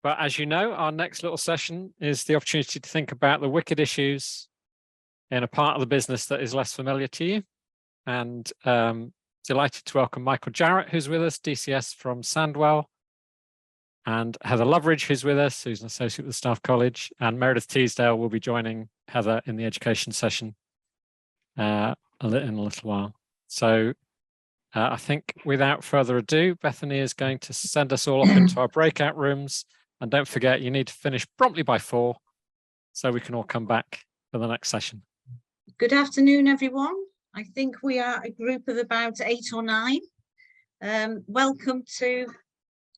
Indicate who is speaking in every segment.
Speaker 1: But as you know, our next little session is the opportunity to think about the wicked issues in a part of the business that is less familiar to you. And delighted to welcome Michael Jarrett, who's with us, DCS from Sandwell, and Heather Loveridge, who's with us, who's an associate with the Staff College, and Meredith Teasdale will be joining Heather in the education session in a little while. So I think without further ado, Bethany is going to send us all off into our breakout rooms. And don't forget, you need to finish promptly by 4 so we can all come back for the next session.
Speaker 2: Good afternoon, everyone. I think we are a group of about 8 or 9. Welcome to,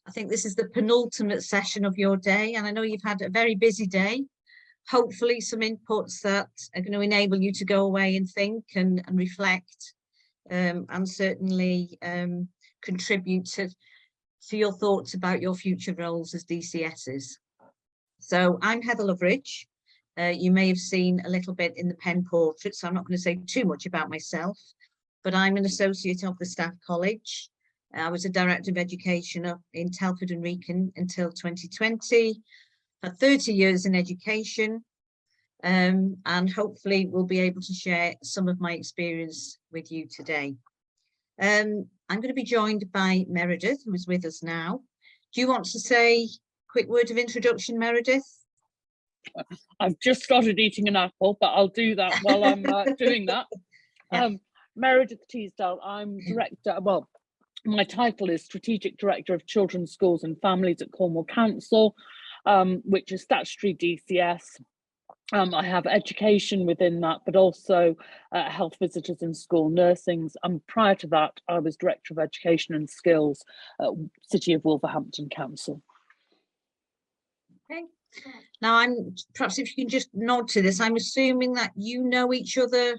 Speaker 2: I think this is the penultimate session of your day, and I know you've had a very busy day. Hopefully some inputs that are going to enable you to go away and think and reflect, and certainly contribute to your thoughts about your future roles as DCSs. So I'm Heather Loveridge. You may have seen a little bit in the pen portrait, so I'm not going to say too much about myself, but I'm an associate of the Staff College. I was a Director of Education up in Telford and Wrekin until 2020. Had 30 years in education, and hopefully we'll be able to share some of my experience with you today. I'm going to be joined by Meredith, who is with us now. Do you want to say a quick word of introduction, Meredith?
Speaker 3: I've just started eating an apple, but I'll do that while I'm doing that. Yeah. Meredith Teasdale, I'm director, well, my title is Strategic Director of Children's Schools and Families at Cornwall Council, which is statutory DCS. I have education within that, but also health visitors and school nursings. And prior to that, I was Director of Education and Skills at City of Wolverhampton Council.
Speaker 2: Okay. Now, perhaps if you can just nod to this, I'm assuming that you know each other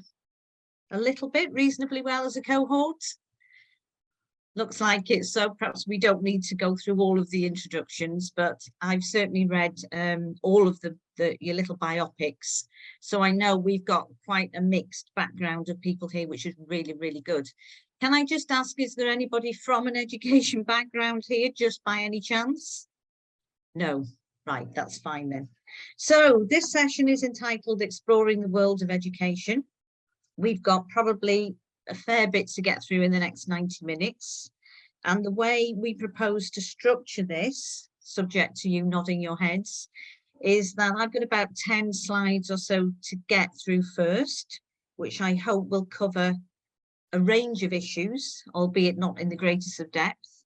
Speaker 2: a little bit reasonably well as a cohort. Looks like it, so perhaps we don't need to go through all of the introductions, but I've certainly read all of your little biopics, so I know we've got quite a mixed background of people here, which is really, really good. Can I just ask, is there anybody from an education background here, just by any chance? No, right, that's fine then. So this session is entitled Exploring the World of Education. We've got probably a fair bit to get through in the next 90 minutes. And the way we propose to structure this, subject to you nodding your heads, is that I've got about 10 slides or so to get through first, which I hope will cover a range of issues, albeit not in the greatest of depth.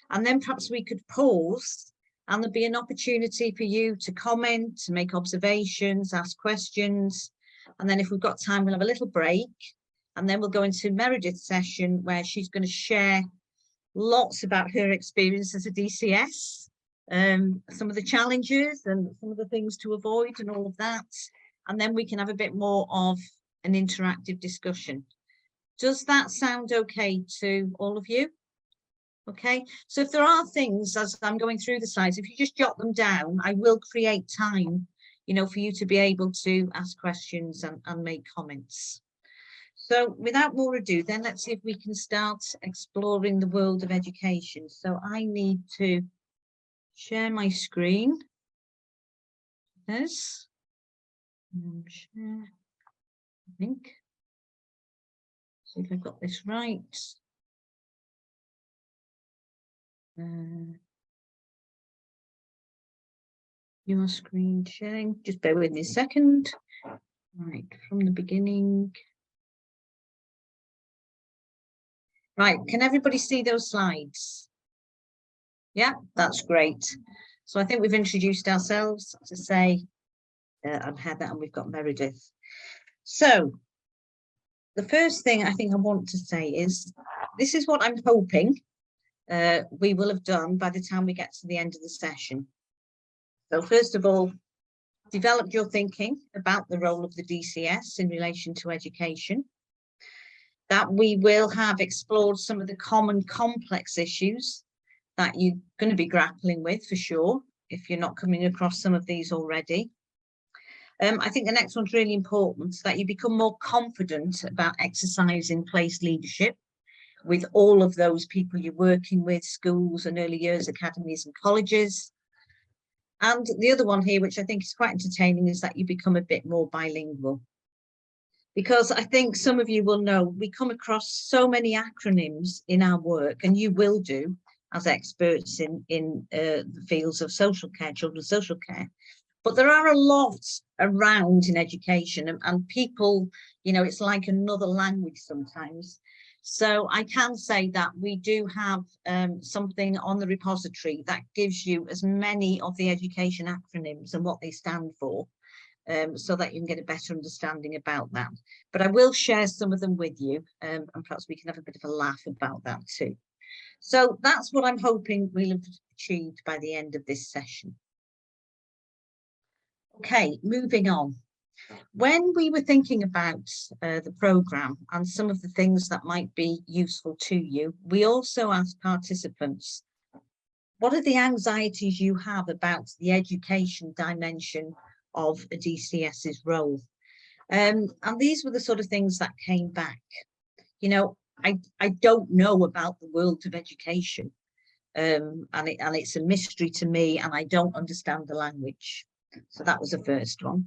Speaker 2: And then perhaps we could pause and there'll be an opportunity for you to comment, to make observations, ask questions. And then if we've got time, we'll have a little break. And then we'll go into Meredith's session where she's going to share lots about her experience as a DCS, some of the challenges and some of the things to avoid and all of that. And then we can have a bit more of an interactive discussion. Does that sound okay to all of you? Okay, so if there are things as I'm going through the slides, if you just jot them down, I will create time, you know, for you to be able to ask questions and make comments. So without more ado, then let's see if we can start exploring the world of education. So I need to share my screen. Yes. Share, I think. See if I've got this right. Your screen sharing. Just bear with me a second. Right, from the beginning. Right, can everybody see those slides? Yeah, that's great. So I think we've introduced ourselves to say, I'm Heather and we've got Meredith. So the first thing I think I want to say is, this is what I'm hoping we will have done by the time we get to the end of the session. So first of all, develop your thinking about the role of the DCS in relation to education. That we will have explored some of the common complex issues that you're going to be grappling with for sure, if you're not coming across some of these already. I think the next one's really important, that you become more confident about exercising place leadership with all of those people you're working with, schools and early years academies and colleges. And the other one here, which I think is quite entertaining, is that you become a bit more bilingual. Because I think some of you will know, we come across so many acronyms in our work, and you will do as experts in the fields of social care, children's social care. But there are a lot around in education, and people, you know, it's like another language sometimes. So I can say that we do have something on the repository that gives you as many of the education acronyms and what they stand for, so that you can get a better understanding about that. But I will share some of them with you, and perhaps we can have a bit of a laugh about that too. So that's what I'm hoping we'll have achieved by the end of this session. Okay, moving on. When we were thinking about the programme and some of the things that might be useful to you, we also asked participants, what are the anxieties you have about the education dimension of a DCS's role? And these were the sort of things that came back. You know, I don't know about the world of education, and it's a mystery to me, and I don't understand the language. So that was the first one.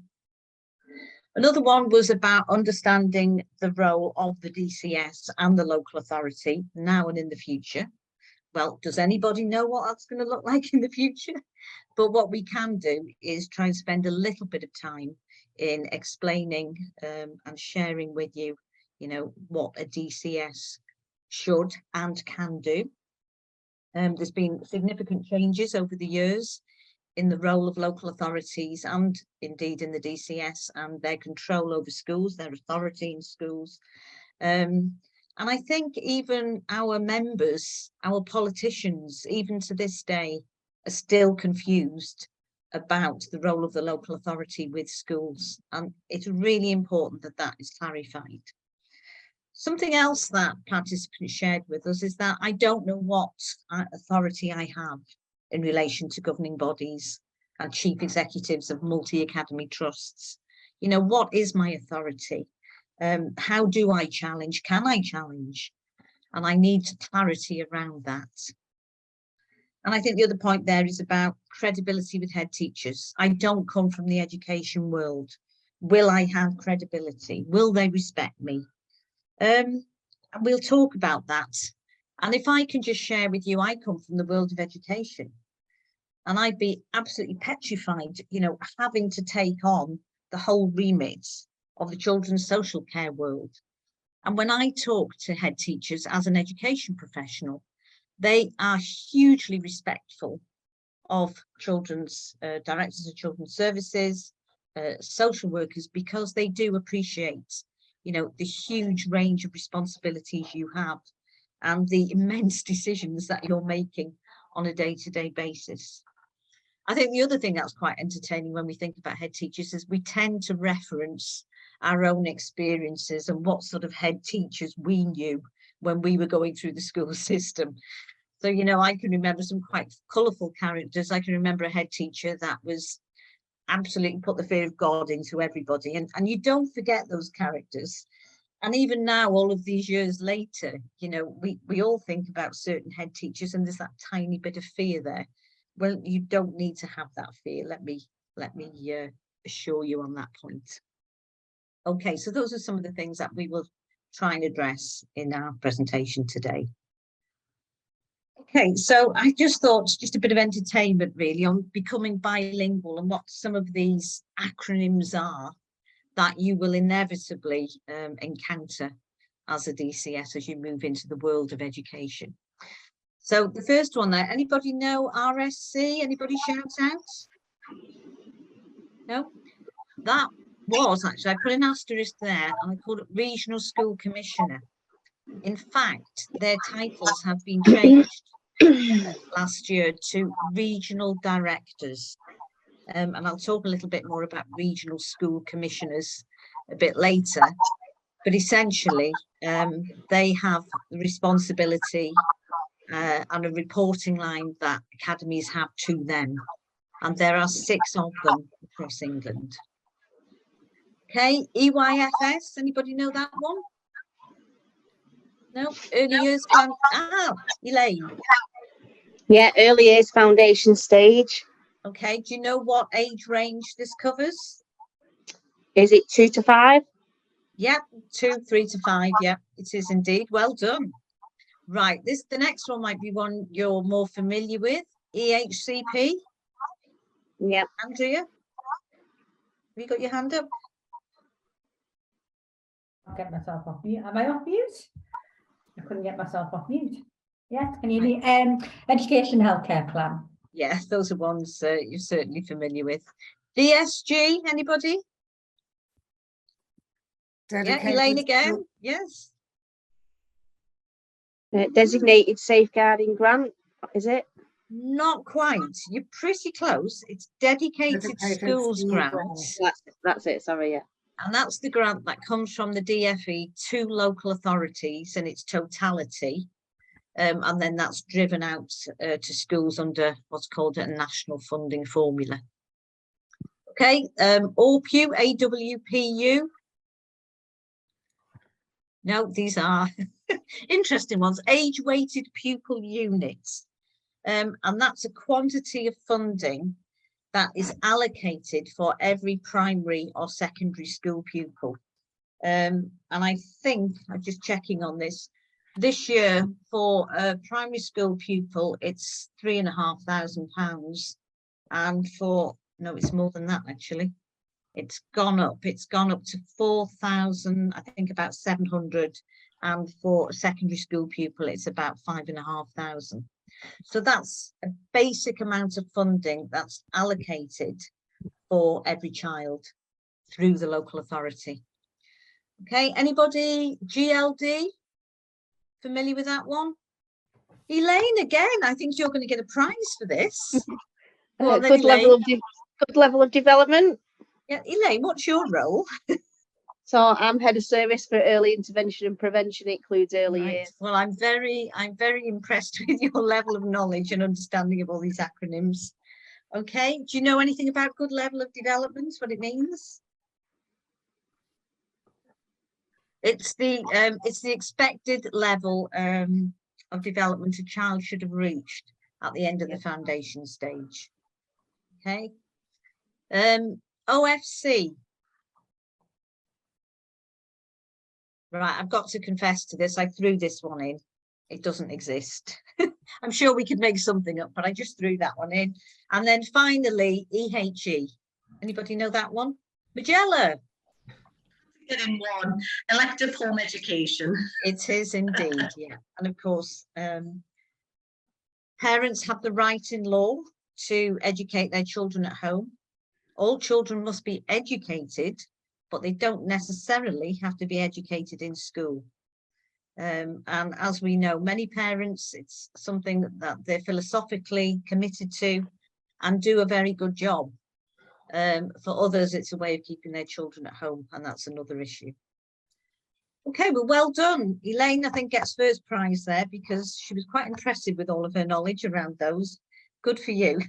Speaker 2: Another one was about understanding the role of the DCS and the local authority now and in the future. Well, does anybody know what that's going to look like in the future? But what we can do is try and spend a little bit of time in explaining and sharing with you, you know, what a DCS should and can do. There's been significant changes over the years in the role of local authorities and indeed in the DCS and their control over schools, their authority in schools. And I think even our members, our politicians, even to this day, are still confused about the role of the local authority with schools. And it's really important that that is clarified. Something else that participants shared with us is that I don't know what authority I have in relation to governing bodies and chief executives of multi-academy trusts. You know, what is my authority? How do I challenge? Can I challenge? And I need clarity around that. And I think the other point there is about credibility with head teachers. I don't come from the education world. Will I have credibility? Will they respect me? And we'll talk about that. And if I can just share with you, I come from the world of education. And I'd be absolutely petrified, you know, having to take on the whole remit of the children's social care world. And when I talk to head teachers as an education professional, they are hugely respectful of children's directors of children's services, social workers, because they do appreciate, you know, the huge range of responsibilities you have and the immense decisions that you're making on a day-to-day basis. I think the other thing that's quite entertaining when we think about head teachers is we tend to reference our own experiences and what sort of head teachers we knew when we were going through the school system. So, you know, I can remember some quite colourful characters. I can remember a head teacher that was absolutely put the fear of God into everybody. And you don't forget those characters. And even now, all of these years later, you know, we all think about certain head teachers and there's that tiny bit of fear there. Well, you don't need to have that fear. Let me assure you on that point. Okay, so those are some of the things that we will try and address in our presentation today. Okay, so I just thought just a bit of entertainment really on becoming bilingual and what some of these acronyms are that you will inevitably encounter as a DCS as you move into the world of education. So the first one there, anybody know RSC? Anybody shout out? No? That was actually, I put an asterisk there and I called it Regional School Commissioner. In fact, their titles have been changed last year to Regional Directors. And I'll talk a little bit more about Regional School Commissioners a bit later. But essentially, they have the responsibility and a reporting line that academies have to them. And there are 6 of them across England. Okay, EYFS, anybody know that one? No, early years plan. Ah, Elaine.
Speaker 4: Yeah, early years foundation stage.
Speaker 2: Okay, do you know what age range this covers?
Speaker 4: Is it 2 to 5?
Speaker 2: Yep, 2, 3 to 5. Yep, it is indeed. Well done. Right, the next one might be one you're more familiar with. EHCP.
Speaker 4: Yep.
Speaker 2: Andrea, have you got your hand up?
Speaker 5: I'll get myself off mute. Am I off mute? I couldn't get myself off mute. Yes, can you hear me? Education healthcare plan.
Speaker 2: Yes, those are ones you're certainly familiar with. DSG, anybody? Yeah, Elaine again. Yes.
Speaker 4: Designated safeguarding grant, is it?
Speaker 2: Not quite. You're pretty close. It's dedicated schools grant.
Speaker 4: That's it. Sorry, yeah.
Speaker 2: And that's the grant that comes from the DFE to local authorities in its totality. And then that's driven out to schools under what's called a national funding formula. Okay, AWPU, AWPU. No, these are interesting ones. Age-weighted pupil units. And that's a quantity of funding that is allocated for every primary or secondary school pupil. And I think, I'm just checking on this year for a primary school pupil, it's £3,500. And for, no, it's more than that actually. It's gone up to 4,000, I think about 700. And for a secondary school pupil, it's about 5,500. So that's a basic amount of funding that's allocated for every child through the local authority. Okay, anybody GLD? Familiar with that one? Elaine, again, I think you're going to get a prize for this.
Speaker 4: Good level of development.
Speaker 2: Yeah, Elaine, what's your role?
Speaker 4: So I'm head of service for early intervention and prevention. It includes early years.
Speaker 2: Well, I'm very impressed with your level of knowledge and understanding of all these acronyms. Okay, do you know anything about good level of development, what it means? It's the expected level of development a child should have reached at the end of the foundation stage. Okay. OFC. Right, I've got to confess to this. I threw this one in. It doesn't exist. I'm sure we could make something up, but I just threw that one in. And then finally, EHE. Anybody know that one? Magella.
Speaker 6: Get in one, elective home education.
Speaker 2: It is indeed, yeah. And of course, parents have the right in law to educate their children at home. All children must be educated, but they don't necessarily have to be educated in school. And as we know, many parents, it's something that they're philosophically committed to and do a very good job. For others, it's a way of keeping their children at home, and that's another issue. Okay, well done. Elaine, I think, gets first prize there because she was quite impressive with all of her knowledge around those. Good for you.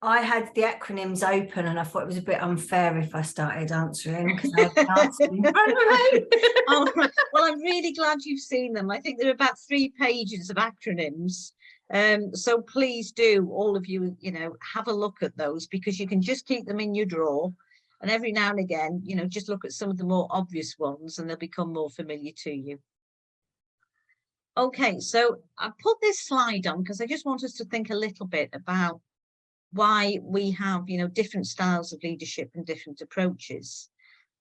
Speaker 5: I had the acronyms open and I thought it was a bit unfair if I started answering because I had answered in front of me.
Speaker 2: Oh, right. Well, I'm really glad you've seen them. I think there are about 3 pages of acronyms. So please do, all of you, have a look at those because you can just keep them in your drawer. And every now and again, just look at some of the more obvious ones and they'll become more familiar to you. Okay, so I put this slide on because I just want us to think a little bit about why we have, different styles of leadership and different approaches.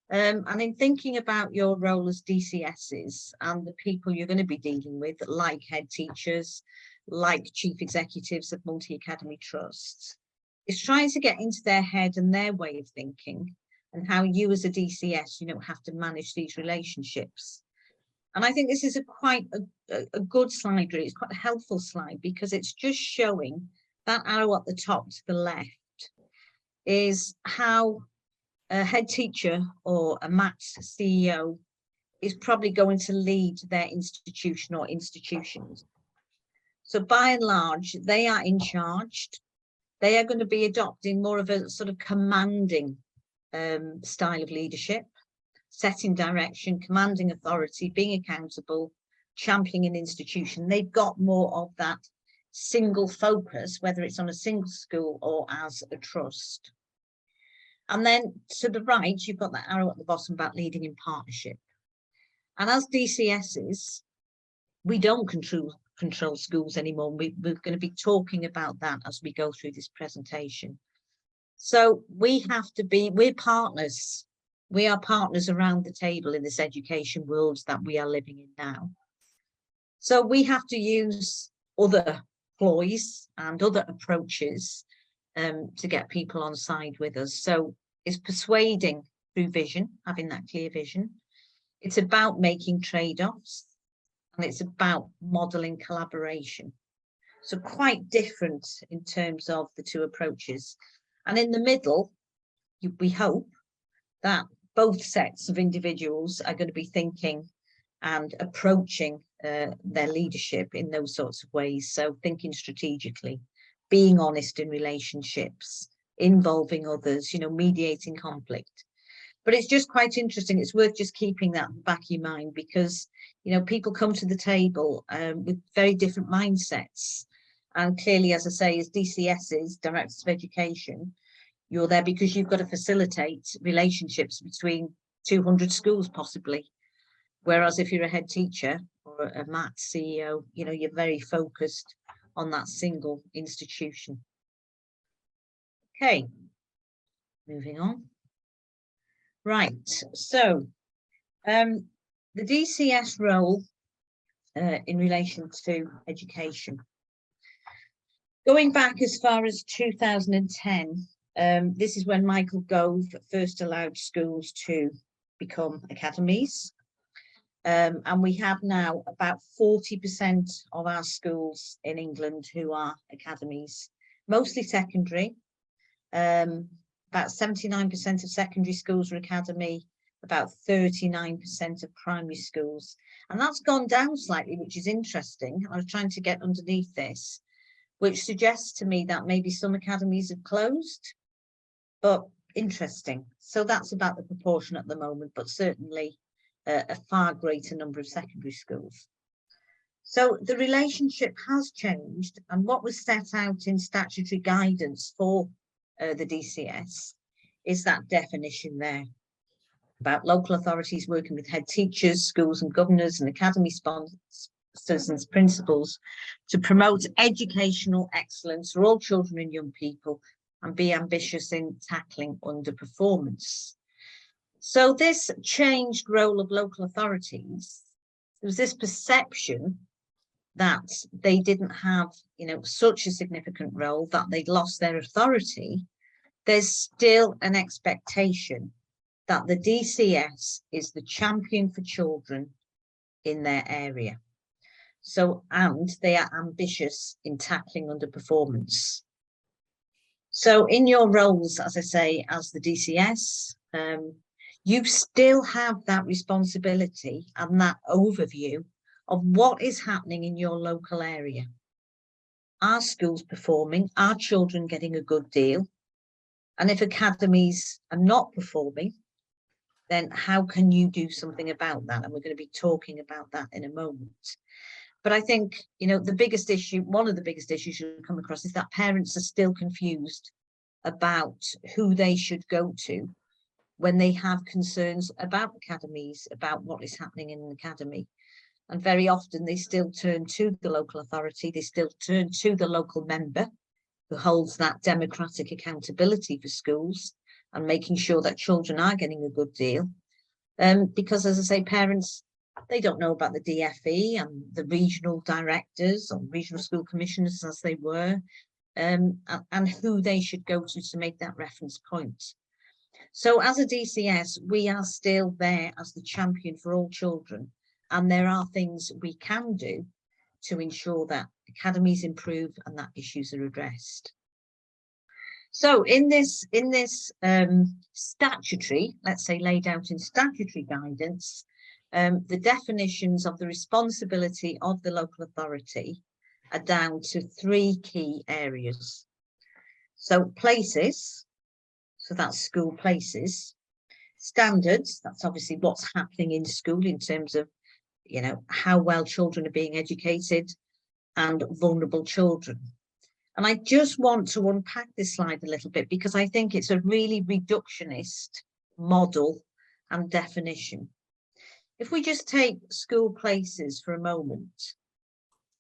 Speaker 2: And in thinking about your role as DCSs and the people you're going to be dealing with, like head teachers, like chief executives of multi-academy trusts, is trying to get into their head and their way of thinking and how you as a DCS, have to manage these relationships. And I think this is quite a good slide, really. It's quite a helpful slide because it's just showing that arrow at the top to the left is how a head teacher or a MATS CEO is probably going to lead their institution or institutions. So by and large, they are in charge. They are going to be adopting more of a sort of commanding style of leadership, setting direction, commanding authority, being accountable, championing an institution. They've got more of that single focus, whether it's on a single school or as a trust. And then to the right, you've got that arrow at the bottom about leading in partnership. And as DCSs, we don't control schools anymore. We're going to be talking about that as we go through this presentation. So we have to be, we're partners. We are partners around the table in this education world that we are living in now. So we have to use other ploys and other approaches to get people on side with us. So it's persuading through vision, having that clear vision. It's about making trade-offs, and it's about modeling collaboration. So quite different in terms of the two approaches. And in the middle, we hope that both sets of individuals are going to be thinking and approaching their leadership in those sorts of ways. So thinking strategically, being honest in relationships, involving others, you know, mediating conflict. But it's just quite interesting. It's worth just keeping that back in your mind, because, you know, people come to the table with very different mindsets. And clearly, as I say, as DCSs, Directors of Education, you're there because you've got to facilitate relationships between 200 schools possibly. Whereas if you're a head teacher or a maths CEO, you know, you're very focused on that single institution. Okay, moving on. Right, so the DCS role in relation to education. Going back as far as 2010, this is when Michael Gove first allowed schools to become academies. And we have now about 40% of our schools in England who are academies, mostly secondary. About 79% of secondary schools are academy, about 39% of primary schools. And that's gone down slightly, which is interesting. I was trying to get underneath this, which suggests to me that maybe some academies have closed, but interesting. So that's about the proportion at the moment, but certainly a far greater number of secondary schools. So the relationship has changed, and what was set out in statutory guidance for the DCS is that definition there about local authorities working with head teachers, schools and governors and academy sponsors and principals to promote educational excellence for all children and young people and be ambitious in tackling underperformance. So this changed role of local authorities, there was this perception that they didn't have, you know, such a significant role, that they'd lost their authority. There's still an expectation that the DCS is the champion for children in their area. So, and they are ambitious in tackling underperformance. So in your roles, as I say, as the DCS, you still have that responsibility and that overview of what is happening in your local area. Are schools performing? Are children getting a good deal? And if academies are not performing, then how can you do something about that? And we're going to be talking about that in a moment. But I think, you know, the biggest issue, one of the biggest issues you'll come across is that parents are still confused about who they should go to when they have concerns about academies, about what is happening in an academy. And very often they still turn to the local authority, they still turn to the local member who holds that democratic accountability for schools and making sure that children are getting a good deal. Because, as I say, parents, they don't know about the DFE and the regional directors or regional school commissioners, as they were, and who they should go to make that reference point. So as a DCS, we are still there as the champion for all children, and there are things we can do to ensure that academies improve and that issues are addressed. So in this statutory, let's say laid out in statutory guidance, the definitions of the responsibility of the local authority are down to 3 key areas. So places, so that's school places. Standards, that's obviously what's happening in school in terms of, you know, how well children are being educated and vulnerable children. And I just want to unpack this slide a little bit because I think it's a really reductionist model and definition. If we just take school places for a moment,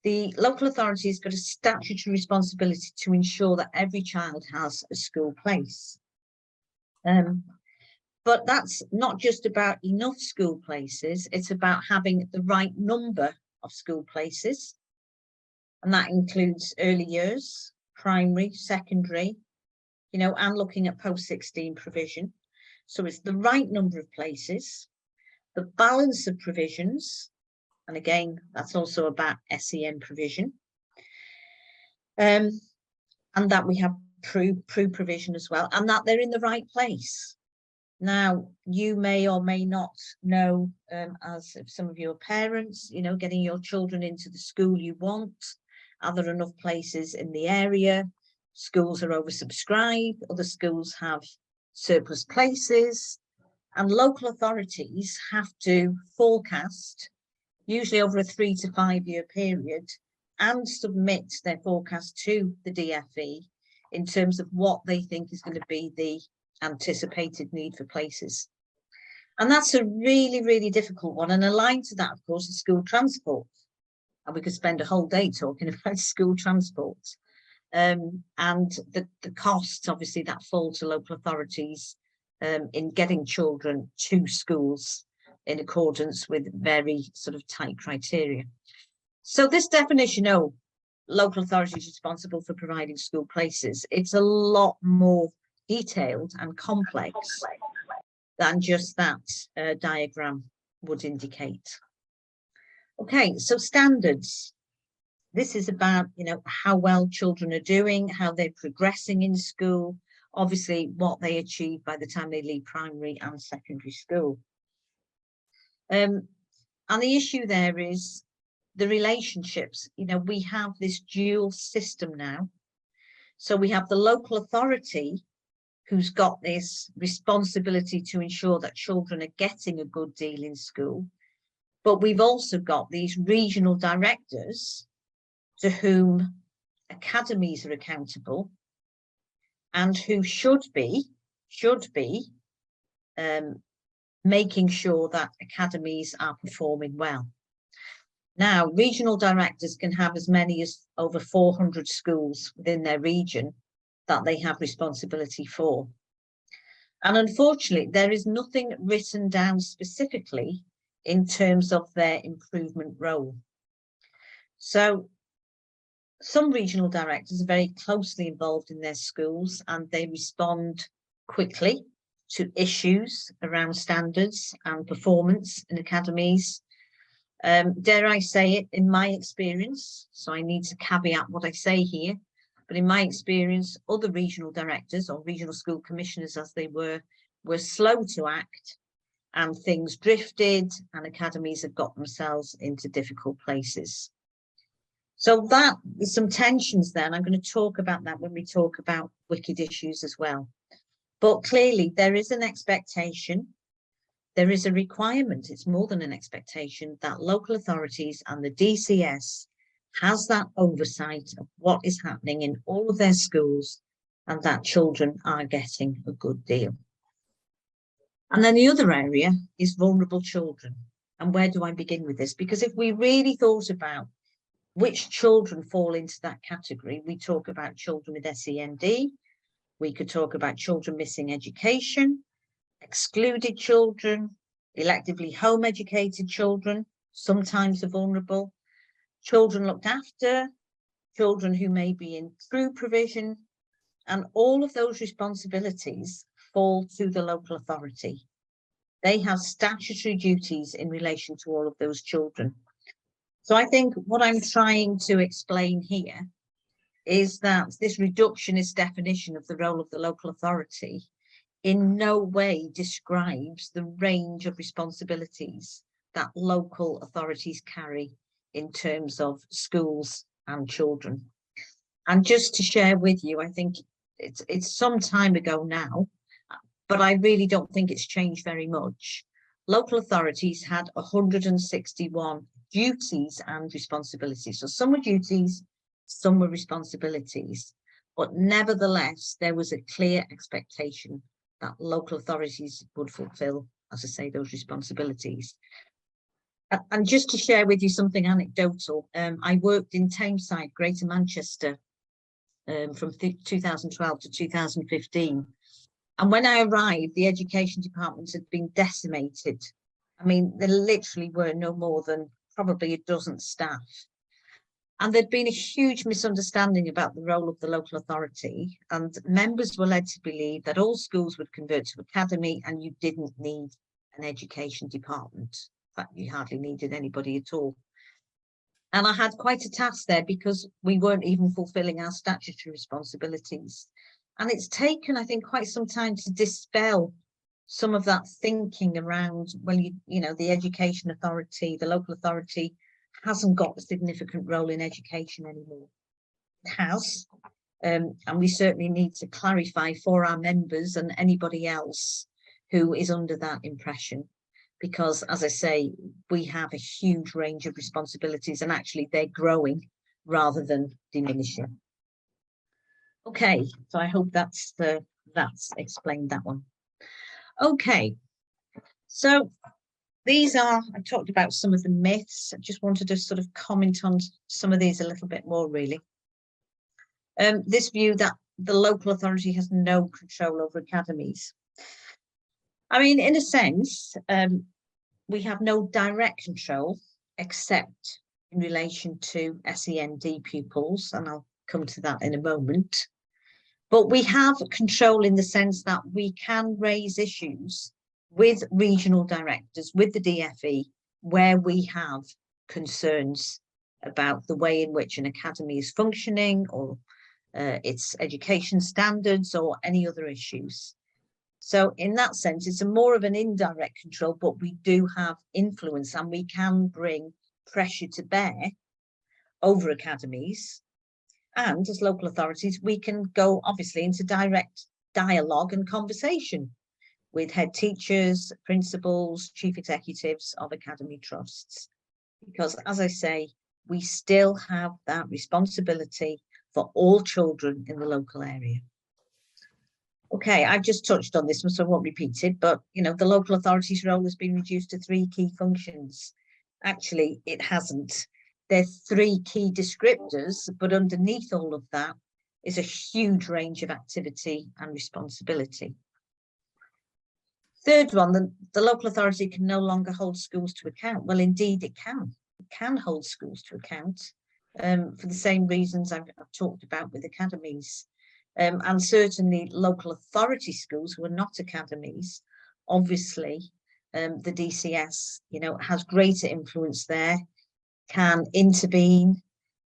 Speaker 2: the local authority has got a statutory responsibility to ensure that every child has a school place. But that's not just about enough school places, it's about having the right number of school places. And that includes early years, primary, secondary, you know, and looking at post-16 provision. So it's the right number of places, the balance of provisions, and again, that's also about SEN provision. And that we have PRU provision as well, and that they're in the right place. Now, you may or may not know, as if some of your parents, you know, getting your children into the school you want. Are there enough places in the area? Schools are oversubscribed, other schools have surplus places, and local authorities have to forecast, usually over a 3 to 5 year period, and submit their forecast to the DFE in terms of what they think is going to be the anticipated need for places. And that's a really, really difficult one. And aligned to that, of course, is school transport. And we could spend a whole day talking about school transport. And the costs, obviously, that fall to local authorities in getting children to schools in accordance with very sort of tight criteria. So this definition, local authorities responsible for providing school places, it's a lot more detailed and complex than just that diagram would indicate. Okay, so standards. This is about, you know, how well children are doing, how they're progressing in school, obviously what they achieve by the time they leave primary and secondary school. And the issue there is the relationships. You know, we have this dual system now. So we have the local authority who's got this responsibility to ensure that children are getting a good deal in school. But we've also got these regional directors to whom academies are accountable and who should be making sure that academies are performing well. Now, regional directors can have as many as over 400 schools within their region that they have responsibility for. And unfortunately, there is nothing written down specifically in terms of their improvement role. So some regional directors are very closely involved in their schools and they respond quickly to issues around standards and performance in academies. Dare I say it, in my experience, so I need to caveat what I say here, but in my experience, other regional directors or regional school commissioners as they were slow to act and things drifted and academies have got themselves into difficult places. So that there's some tensions there, and I'm going to talk about that when we talk about wicked issues as well. But clearly there is an expectation, there is a requirement, it's more than an expectation, that local authorities and the DCS has that oversight of what is happening in all of their schools and that children are getting a good deal. And then the other area is vulnerable children. And where do I begin with this? Because if we really thought about which children fall into that category, we talk about children with SEND, we could talk about children missing education, excluded children, electively home educated children, sometimes are vulnerable, children looked after, children who may be in PRU provision, and all of those responsibilities fall to the local authority. They have statutory duties in relation to all of those children. So I think what I'm trying to explain here is that this reductionist definition of the role of the local authority in no way describes the range of responsibilities that local authorities carry in terms of schools and children. And just to share with you, I think it's some time ago now, but I really don't think it's changed very much. Local authorities had 161 duties and responsibilities. So some were duties, some were responsibilities, but nevertheless, there was a clear expectation that local authorities would fulfill, as I say, those responsibilities. And just to share with you something anecdotal, I worked in Tameside, Greater Manchester, from 2012 to 2015. And when I arrived, the education department had been decimated. I mean, there literally were no more than probably a dozen staff. And there'd been a huge misunderstanding about the role of the local authority, and members were led to believe that all schools would convert to academy and you didn't need an education department. In fact, you hardly needed anybody at all. And I had quite a task there because we weren't even fulfilling our statutory responsibilities. And it's taken, I think, quite some time to dispel some of that thinking around, well, you know, the education authority, the local authority hasn't got a significant role in education anymore. It has, and we certainly need to clarify for our members and anybody else who is under that impression, because, as I say, we have a huge range of responsibilities and actually they're growing rather than diminishing. Okay, so I hope that's explained that one. Okay, so these are, I talked about some of the myths. I just wanted to sort of comment on some of these a little bit more, really. This view that the local authority has no control over academies. I mean, in a sense, we have no direct control except in relation to SEND pupils, and I'll come to that in a moment. But we have control in the sense that we can raise issues with regional directors, with the DFE, where we have concerns about the way in which an academy is functioning, or its education standards, or any other issues. So in that sense, it's a more of an indirect control, but we do have influence and we can bring pressure to bear over academies. And as local authorities, we can go obviously into direct dialogue and conversation with head teachers, principals, chief executives of academy trusts. Because as I say, we still have that responsibility for all children in the local area. Okay, I've just touched on this one, so I won't repeat it, but you know, the local authority's role has been reduced to 3 key functions. Actually, it hasn't. There's 3 key descriptors, but underneath all of that is a huge range of activity and responsibility. Third one, the local authority can no longer hold schools to account. Well, indeed it can. It can hold schools to account for the same reasons I've talked about with academies. And certainly local authority schools who are not academies, obviously the DCS, you know, has greater influence there, can intervene,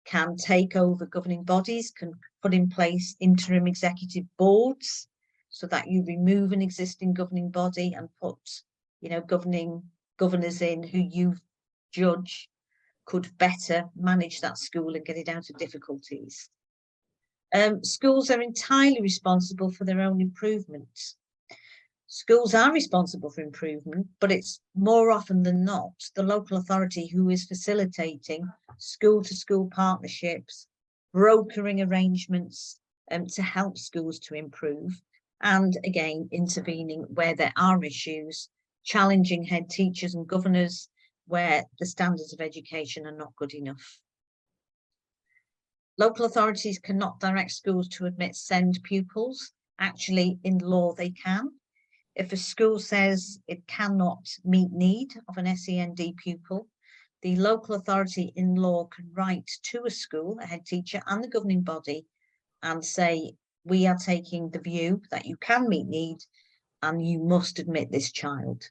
Speaker 2: can take over governing bodies, can put in place interim executive boards so that you remove an existing governing body and put, you know, governors in who you judge could better manage that school and get it out of difficulties. Schools are entirely responsible for their own improvements. Schools are responsible for improvement, but it's more often than not the local authority who is facilitating school-to-school partnerships, brokering arrangements to help schools to improve, and again, intervening where there are issues, challenging head teachers and governors where the standards of education are not good enough. Local authorities cannot direct schools to admit SEND pupils. Actually, in law, they can. If a school says it cannot meet need of an SEND pupil, the local authority in law can write to a school, a head teacher and the governing body and say, we are taking the view that you can meet need and you must admit this child.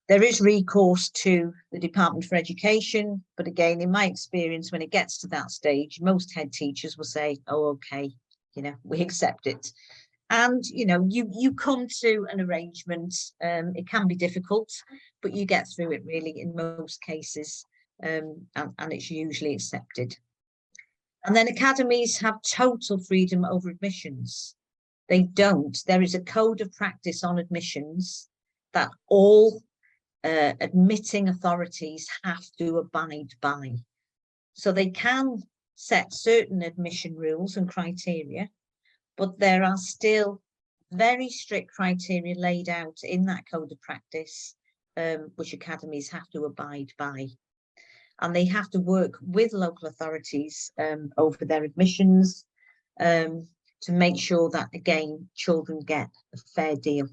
Speaker 2: There is recourse to the Department for Education, but again, in my experience, when it gets to that stage, most head teachers will say, oh, okay, you know, we accept it. And, you know, you come to an arrangement. It can be difficult, but you get through it really in most cases, and it's usually accepted. And then academies have total freedom over admissions. They don't. There is a code of practice on admissions that all admitting authorities have to abide by. So they can set certain admission rules and criteria, but there are still very strict criteria laid out in that code of practice, which academies have to abide by. And they have to work with local authorities over their admissions to make sure that, again, children get a fair deal.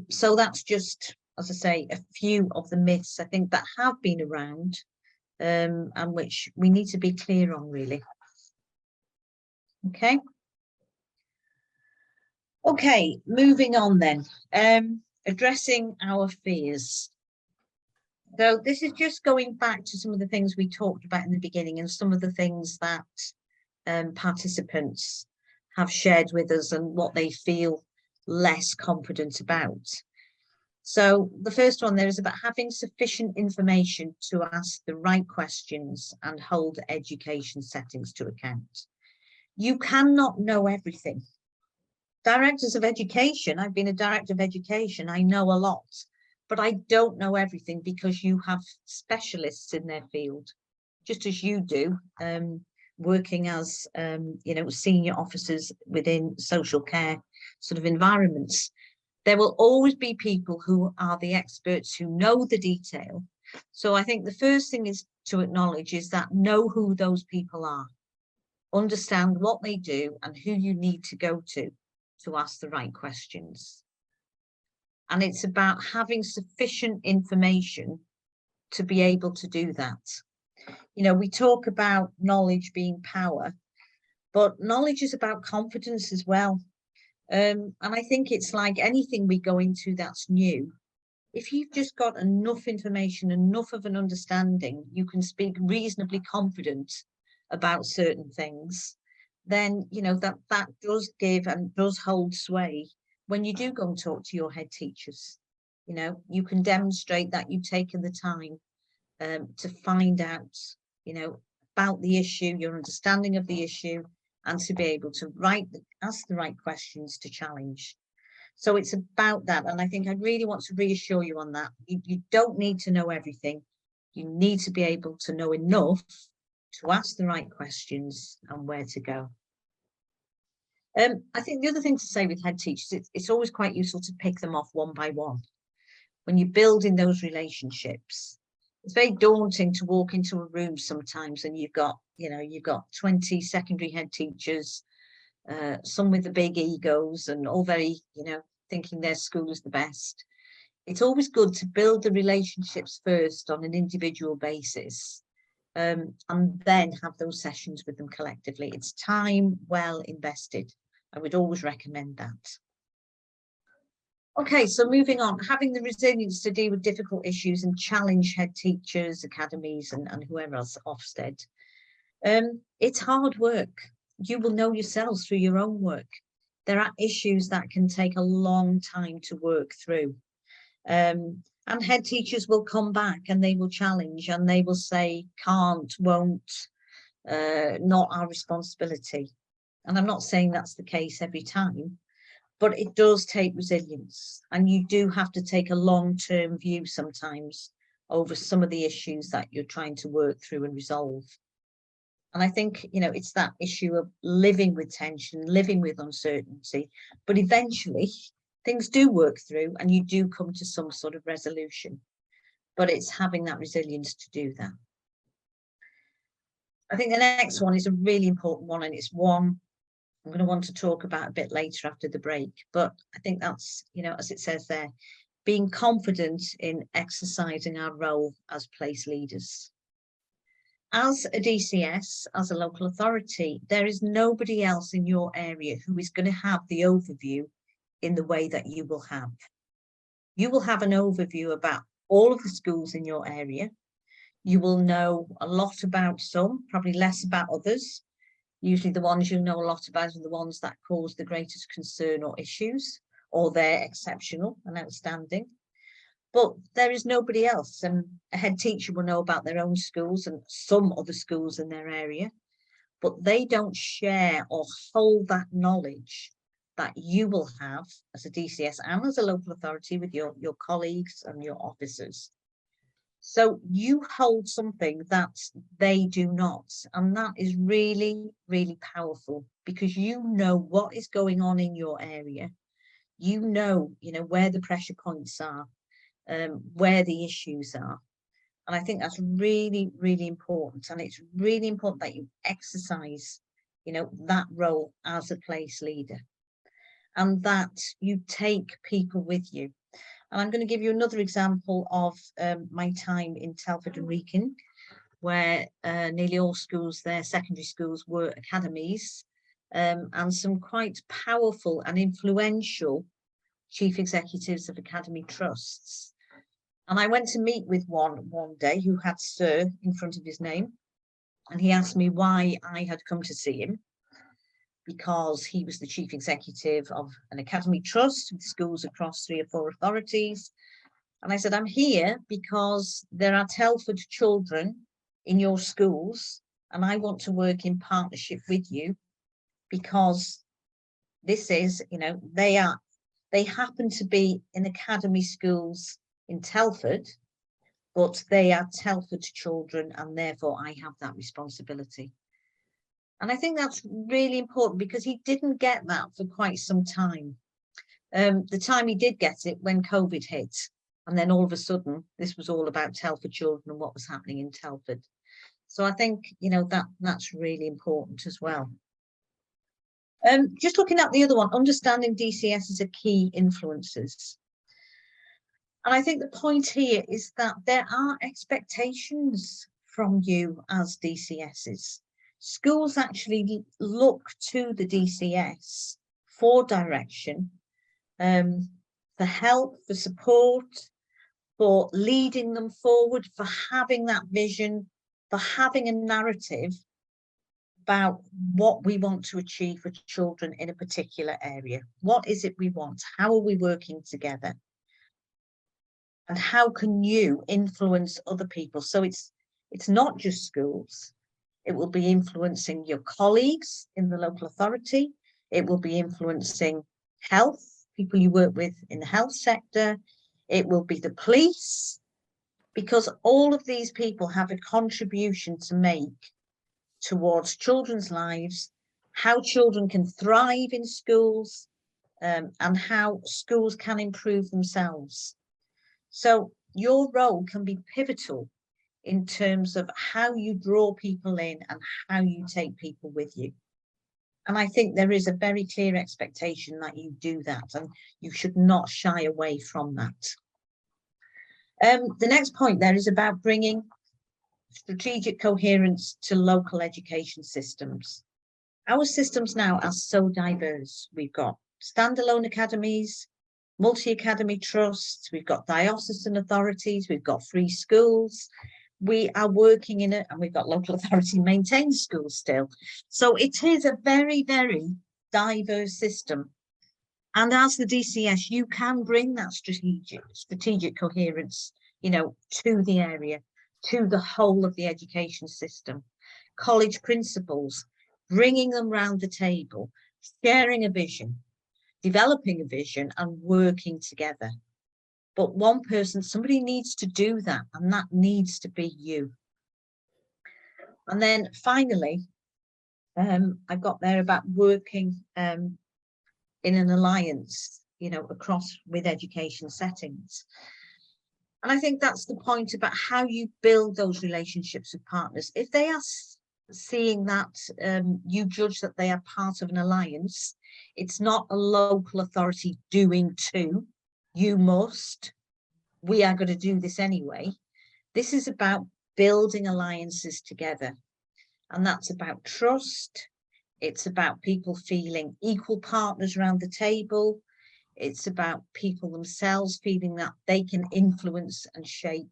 Speaker 2: So that's just, as I say, a few of the myths I think that have been around and which we need to be clear on, really. Okay. Okay, moving on then. Addressing our fears. So this is just going back to some of the things we talked about in the beginning and some of the things that participants have shared with us and what they feel less confident about. So the first one there is about having sufficient information to ask the right questions and hold education settings to account. You cannot know everything. Directors of education, I've been a director of education, I know a lot, but I don't know everything because you have specialists in their field, just as you do, working as, you know, senior officers within social care sort of environments. There will always be people who are the experts who know the detail. So I think the first thing is to acknowledge is that know who those people are, understand what they do and who you need to go to ask the right questions. And it's about having sufficient information to be able to do that. You know, we talk about knowledge being power, but knowledge is about confidence as well. And I think it's like anything we go into that's new. If you've just got enough information, enough of an understanding, you can speak reasonably confident about certain things, then, you know, that does give and does hold sway when you do go and talk to your head teachers. You know, you can demonstrate that you've taken the time to find out, you know, about the issue, your understanding of the issue, and to be able to ask the right questions to challenge. So it's about that. And I think I really want to reassure you on that. You don't need to know everything. You need to be able to know enough to ask the right questions and where to go. I think the other thing to say with head teachers, it's always quite useful to pick them off one by one. When you're building those relationships, it's very daunting to walk into a room sometimes and you've got 20 secondary head teachers, some with the big egos and all very, you know, thinking their school is the best. It's always good to build the relationships first on an individual basis, and then have those sessions with them collectively. It's time well invested. I would always recommend that. Okay, so moving on, having the resilience to deal with difficult issues and challenge head teachers, academies, and whoever else, Ofsted. It's hard work. You will know yourselves through your own work. There are issues that can take a long time to work through. And head teachers will come back and they will challenge and they will say, can't, won't, not our responsibility. And I'm not saying that's the case every time, but it does take resilience, and you do have to take a long-term view sometimes over some of the issues that you're trying to work through and resolve. And I think, you know, it's that issue of living with tension, living with uncertainty, but eventually things do work through and you do come to some sort of resolution, but it's having that resilience to do that. I think the next one is a really important one, and it's one I'm going to want to talk about a bit later after the break, but I think that's, you know, as it says there, being confident in exercising our role as place leaders. As a DCS, as a local authority, there is nobody else in your area who is going to have the overview in the way that you will have. You will have an overview about all of the schools in your area. You will know a lot about some, probably less about others. Usually the ones you know a lot about are the ones that cause the greatest concern or issues, or they're exceptional and outstanding. But there is nobody else, and a head teacher will know about their own schools and some other schools in their area, but they don't share or hold that knowledge that you will have as a DCS and as a local authority with your colleagues and your officers. So you hold something that they do not, and that is really, really powerful, because you know what is going on in your area. You know where the pressure points are, where the issues are. And I think that's really, really important. And it's really important that you exercise, that role as a place leader, and that you take people with you. And I'm going to give you another example of my time in Telford and Wrekin, where nearly all schools there, secondary schools, were academies, and some quite powerful and influential chief executives of academy trusts. And I went to meet with one day who had Sir in front of his name, and he asked me why I had come to see him, because he was the chief executive of an academy trust with schools across 3 or 4 authorities. And I said, I'm here because there are Telford children in your schools, and I want to work in partnership with you, because this is, they happen to be in academy schools in Telford, but they are Telford children, and therefore I have that responsibility. And I think that's really important, because he didn't get that for quite some time. The time he did get it, when COVID hit, and then all of a sudden this was all about Telford children and what was happening in Telford. So I think that's really important as well. Just looking at the other one, understanding DCS as a key influencers. And I think the point here is that there are expectations from you as DCSs. Schools actually look to the DCS for direction, for help, for support, for leading them forward, for having that vision, for having a narrative about what we want to achieve for children in a particular area. What is it we want? How are we working together? And how can you influence other people? So it's not just schools. It will be influencing your colleagues in the local authority. It will be influencing health, people you work with in the health sector. It will be the police, because all of these people have a contribution to make towards children's lives, how children can thrive in schools, and how schools can improve themselves. So your role can be pivotal in terms of how you draw people in and how you take people with you. And I think there is a very clear expectation that you do that, and you should not shy away from that. The next point there is about bringing strategic coherence to local education systems. Our systems now are so diverse. We've got standalone academies, multi-academy trusts, we've got diocesan authorities, we've got free schools. We are working in it, and we've got local authority maintained schools still. So it is a very, very diverse system. And as the DCS, you can bring that strategic coherence, to the area, to the whole of the education system. College principals, bringing them round the table, sharing a vision, developing a vision, and working together. But one person, somebody needs to do that, and that needs to be you. And then finally, I got there about working in an alliance, across with education settings. And I think that's the point about how you build those relationships with partners. If they are seeing that you judge that they are part of an alliance, it's not a local authority doing to, you must, we are going to do this anyway. This is about building alliances together. And that's about trust. It's about people feeling equal partners around the table. It's about people themselves feeling that they can influence and shape.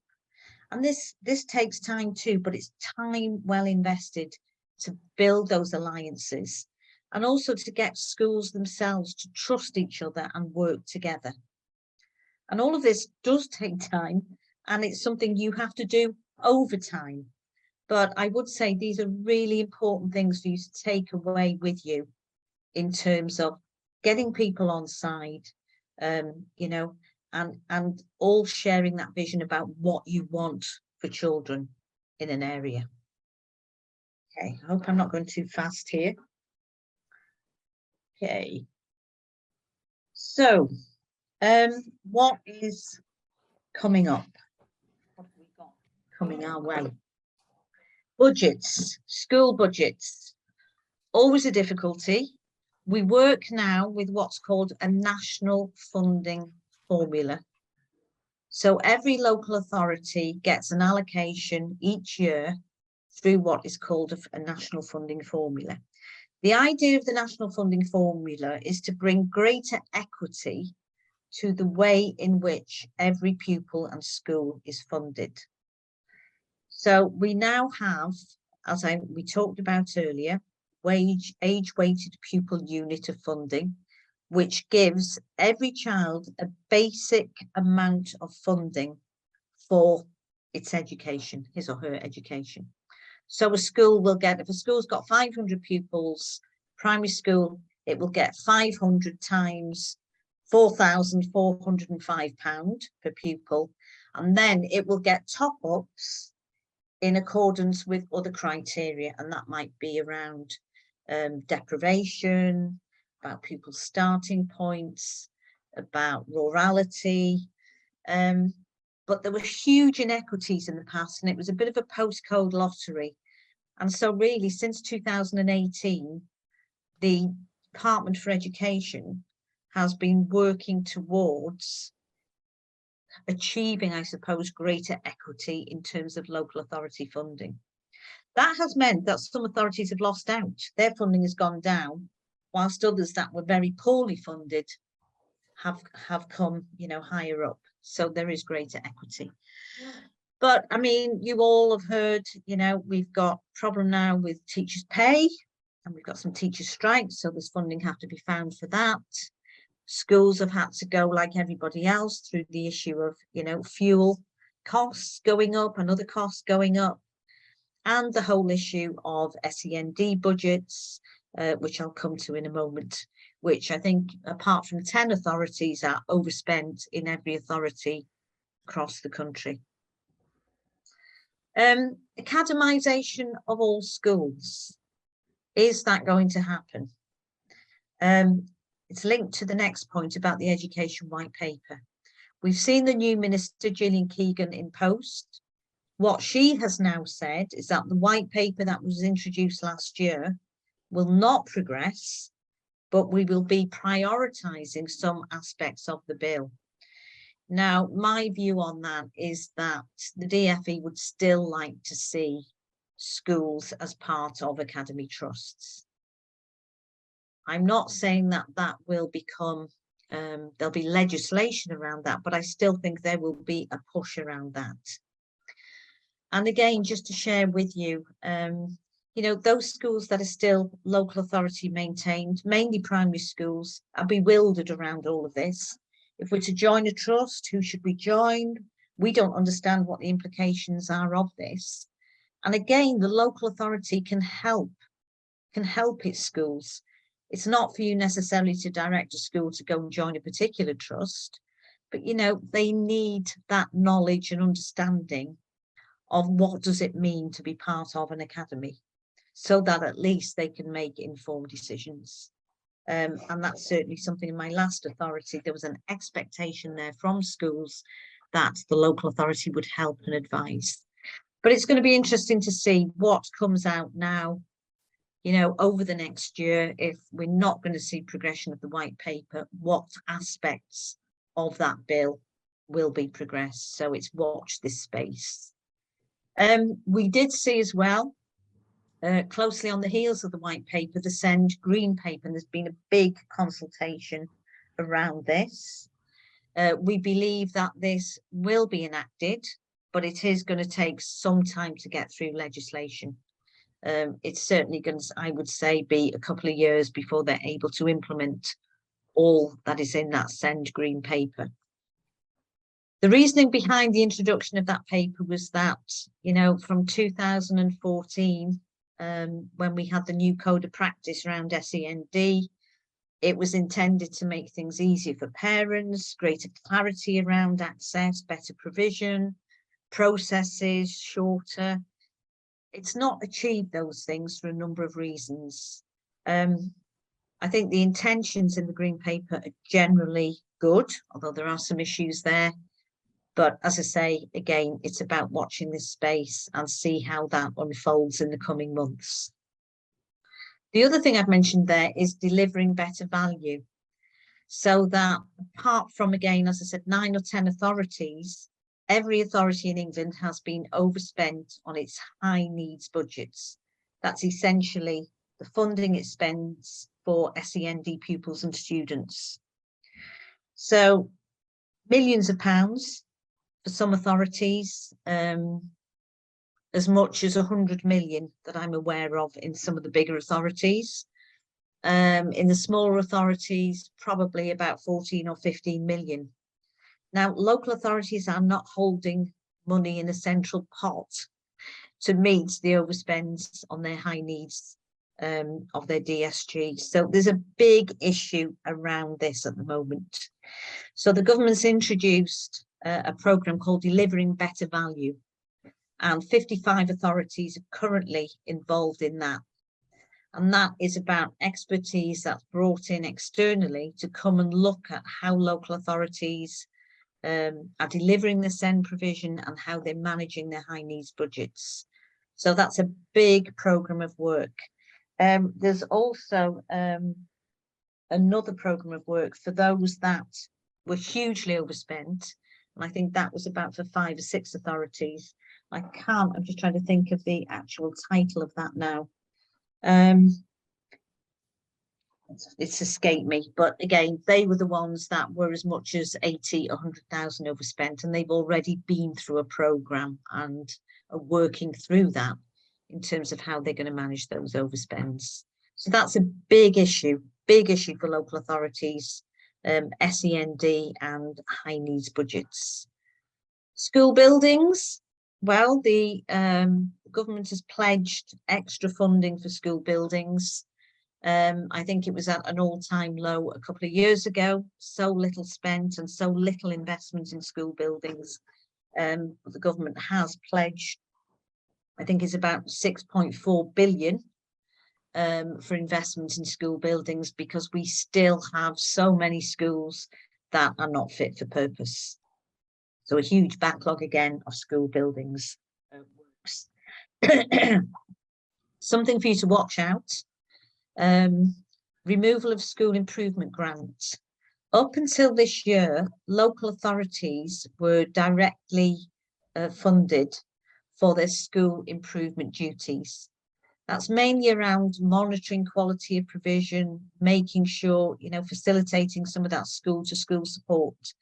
Speaker 2: And this takes time too, but it's time well invested to build those alliances, and also to get schools themselves to trust each other and work together. And all of this does take time, and it's something you have to do over time. But I would say these are really important things for you to take away with you in terms of getting people on side, you know, and all sharing that vision about what you want for children in an area. Okay, I hope I'm not going too fast here. Okay. So, what is coming up? What have we got coming our way? Budgets, school budgets, always a difficulty. We work now with what's called a national funding formula. So every local authority gets an allocation each year through what is called a national funding formula. The idea of the national funding formula is to bring greater equity to the way in which every pupil and school is funded. So we now have, as we talked about earlier, age-weighted pupil unit of funding, which gives every child a basic amount of funding for its education, his or her education. So a school will get, if a school's got 500 pupils, primary school, it will get 500 times £4,405 per pupil, and then it will get top-ups in accordance with other criteria, and that might be around deprivation, about pupils' starting points, about rurality, but there were huge inequities in the past, and it was a bit of a postcode lottery. And so really, since 2018, the Department for Education has been working towards achieving, I suppose, greater equity in terms of local authority funding. That has meant that some authorities have lost out. Their funding has gone down, whilst others that were very poorly funded have come, you know, higher up. So there is greater equity. But I mean, you all have heard, you know, we've got problem now with teachers' pay, and we've got some teacher strikes, so there's funding have to be found for that. Schools have had to go, like everybody else, through the issue of, you know, fuel costs going up and other costs going up, and the whole issue of SEND budgets, which I'll come to in a moment, which I think, apart from 10 authorities, are overspent in every authority across the country. Academisation of all schools. Is that going to happen? It's linked to the next point about the Education White Paper. We've seen the new Minister, Gillian Keegan, in post. What she has now said is that the White Paper that was introduced last year will not progress, but we will be prioritising some aspects of the bill. Now, my view on that is that the DFE would still like to see schools as part of academy trusts. I'm not saying that that will become, there'll be legislation around that, but I still think there will be a push around that. And again, just to share with you, you know, those schools that are still local authority maintained, mainly primary schools, are bewildered around all of this. If we're to join a trust, who should we join? We don't understand what the implications are of this. And again, the local authority can help its schools. It's not for you necessarily to direct a school to go and join a particular trust, but, you know, they need that knowledge and understanding of what does it mean to be part of an academy, so that at least they can make informed decisions. And that's certainly something in my last authority. There was an expectation there from schools that the local authority would help and advise. But it's going to be interesting to see what comes out now, you know, over the next year. If we're not going to see progression of the White Paper, what aspects of that bill will be progressed? So it's watch this space. We did see as well, closely on the heels of the White Paper, the SEND Green Paper, and there's been a big consultation around this. We believe that this will be enacted, but it is going to take some time to get through legislation. It's certainly going to, I would say, be a couple of years before they're able to implement all that is in that SEND Green Paper. The reasoning behind the introduction of that paper was that, you know, from 2014, when we had the new code of practice around SEND, It was intended to make things easier for parents, greater clarity around access, better provision, processes shorter. It's not achieved those things for a number of reasons. I think the intentions in the Green Paper are generally good, although there are some issues there. But as I say, again, it's about watching this space and see how that unfolds in the coming months. The other thing I've mentioned there is delivering better value. So that apart from, again, as I said, 9 or 10 authorities, every authority in England has been overspent on its high needs budgets. That's essentially the funding it spends for SEND pupils and students. So millions of pounds for some authorities, as much as 100 million that I'm aware of in some of the bigger authorities. In the smaller authorities, probably about 14 or 15 million. Now, local authorities are not holding money in a central pot to meet the overspends on their high needs of their DSG. So there's a big issue around this at the moment. So the government's introduced a programme called Delivering Better Value, and 55 authorities are currently involved in that. And that is about expertise that's brought in externally to come and look at how local authorities are delivering the SEND provision and how they're managing their high needs budgets. So that's a big programme of work. There's also another programme of work for those that were hugely overspent. And I think that was about for 5 or 6 authorities. I'm just trying to think of the actual title of that now. It's escaped me, but again, they were the ones that were as much as 80 or 100,000 overspent, and they've already been through a programme and are working through that in terms of how they're going to manage those overspends. So that's a big issue for local authorities, SEND and high needs budgets. School buildings, well, the government has pledged extra funding for school buildings. I think it was at an all-time low a couple of years ago. So little spent and so little investment in school buildings. But the government has pledged, I think it's about 6.4 billion for investment in school buildings, because we still have so many schools that are not fit for purpose. So a huge backlog again of school buildings works. Something for you to watch out. Removal of school improvement grants. Up until this year, local authorities were directly funded for their school improvement duties. That's mainly around monitoring quality of provision, making sure, facilitating some of that school to school support.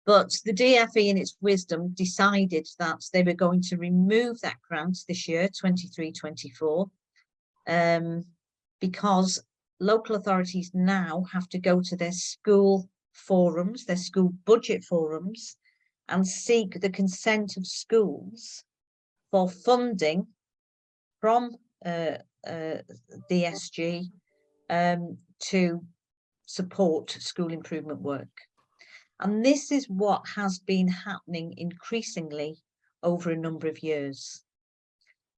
Speaker 2: But the DFE in its wisdom decided that they were going to remove that grant this year, 23-24, because local authorities now have to go to their school forums, their school budget forums, and seek the consent of schools for funding from DSG to support school improvement work. And this is what has been happening increasingly over a number of years.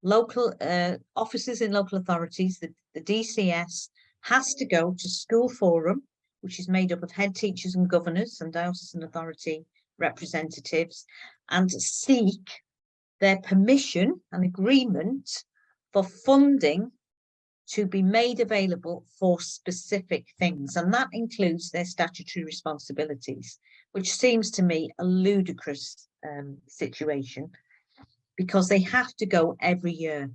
Speaker 2: Local officers in local authorities, the DCS, has to go to school forum, which is made up of head teachers and governors and diocesan authority representatives, and seek their permission and agreement for funding to be made available for specific things. And that includes their statutory responsibilities, which seems to me a ludicrous situation, because they have to go every year.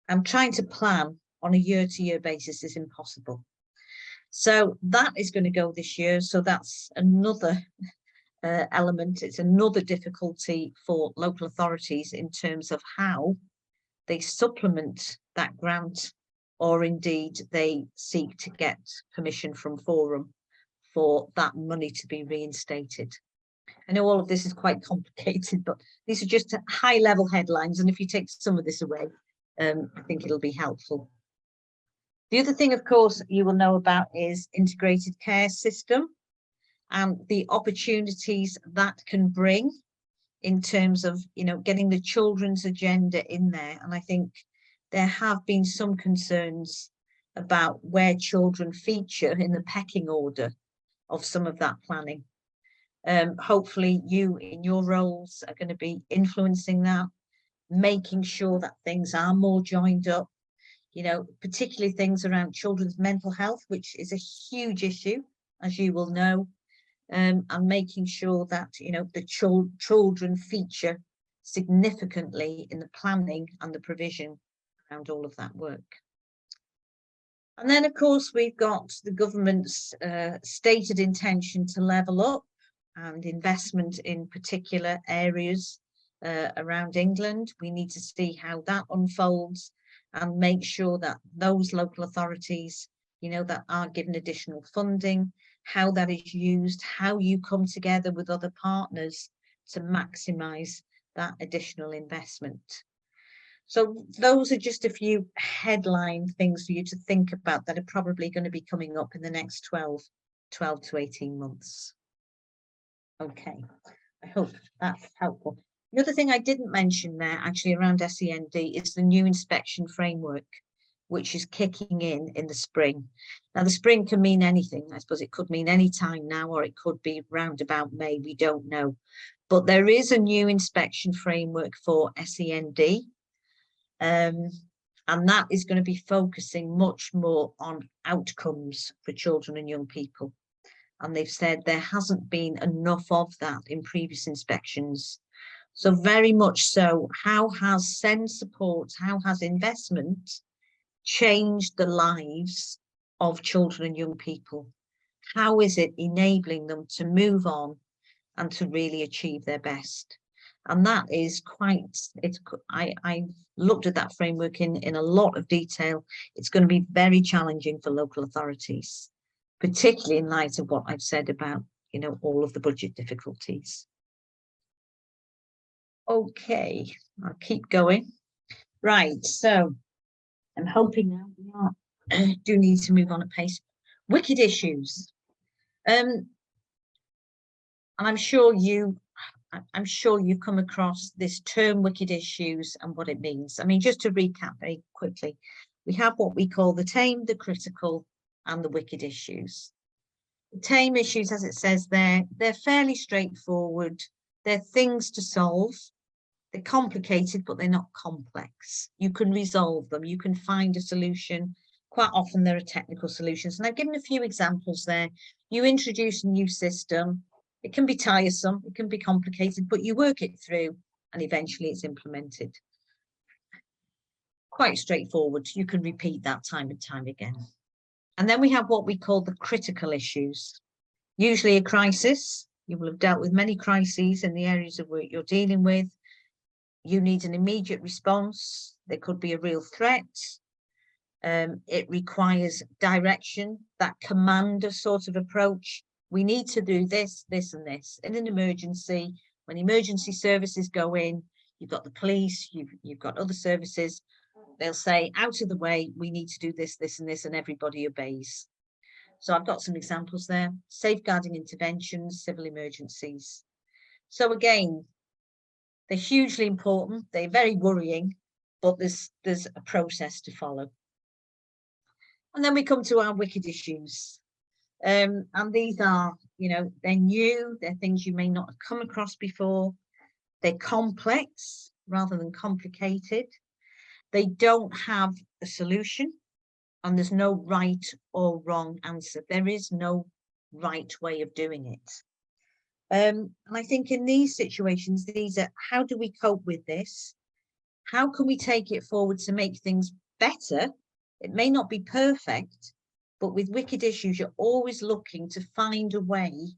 Speaker 2: And trying to plan on a year-to-year basis is impossible. So that is going to go this year. So that's another element. It's another difficulty for local authorities in terms of how they supplement that grant, or indeed they seek to get permission from forum for that money to be reinstated. I know all of this is quite complicated, but these are just high level headlines. And if you take some of this away, I think it'll be helpful. The other thing, of course, you will know about is integrated care system and the opportunities that can bring in terms of, you know, getting the children's agenda in there. And I think there have been some concerns about where children feature in the pecking order of some of that planning. Hopefully you in your roles are going to be influencing that, making sure that things are more joined up, you know, particularly things around children's mental health, which is a huge issue, as you will know, and making sure that, you know, the children feature significantly in the planning and the provision around all of that work. And then, of course, we've got the government's stated intention to level up and investment in particular areas around England. We need to see how that unfolds and make sure that those local authorities, you know, that are given additional funding, how that is used, how you come together with other partners to maximise that additional investment. So those are just a few headline things for you to think about that are probably going to be coming up in the next 12 to 18 months. Okay, I hope that's helpful. The other thing I didn't mention there actually around SEND is the new inspection framework, which is kicking in the spring. Now the spring can mean anything. I suppose it could mean any time now, or it could be round about May, we don't know. But there is a new inspection framework for SEND. And that is going to be focusing much more on outcomes for children and young people. And they've said there hasn't been enough of that in previous inspections. So very much so, how has SEND support, how has investment changed the lives of children and young people? How is it enabling them to move on and to really achieve their best? And that is quite, I looked at that framework in a lot of detail. It's going to be very challenging for local authorities, particularly in light of what I've said about, you know, all of the budget difficulties. Okay, I'll keep going. Right, so I'm hoping now we do need to move on at pace. Wicked issues. And I'm sure you've come across this term wicked issues and what it means. I mean, just to recap very quickly, we have what we call the tame, the critical, and the wicked issues. The tame issues, as it says there, they're fairly straightforward. They're things to solve. They're complicated, but they're not complex. You can resolve them. You can find a solution. Quite often there are technical solutions. And I've given a few examples there. You introduce a new system. It can be tiresome, it can be complicated, but you work it through and eventually it's implemented. Quite straightforward. You can repeat that time and time again. And then we have what we call the critical issues. Usually a crisis. You will have dealt with many crises in the areas of work you're dealing with. You need an immediate response. There could be a real threat. It requires direction, that commander sort of approach. We need to do this, this and this. In an emergency, when emergency services go in, you've got the police, you've got other services. They'll say, out of the way, we need to do this, this and this, and everybody obeys. So I've got some examples there. Safeguarding interventions, civil emergencies. So again, they're hugely important. They're very worrying, but there's a process to follow. And then we come to our wicked issues. And these are, you know, they're new, they're things you may not have come across before. They're complex rather than complicated. They don't have a solution, and there's no right or wrong answer. There is no right way of doing it. And I think in these situations, these are, how do we cope with this? How can we take it forward to make things better? It may not be perfect, but with wicked issues, you're always looking to find a way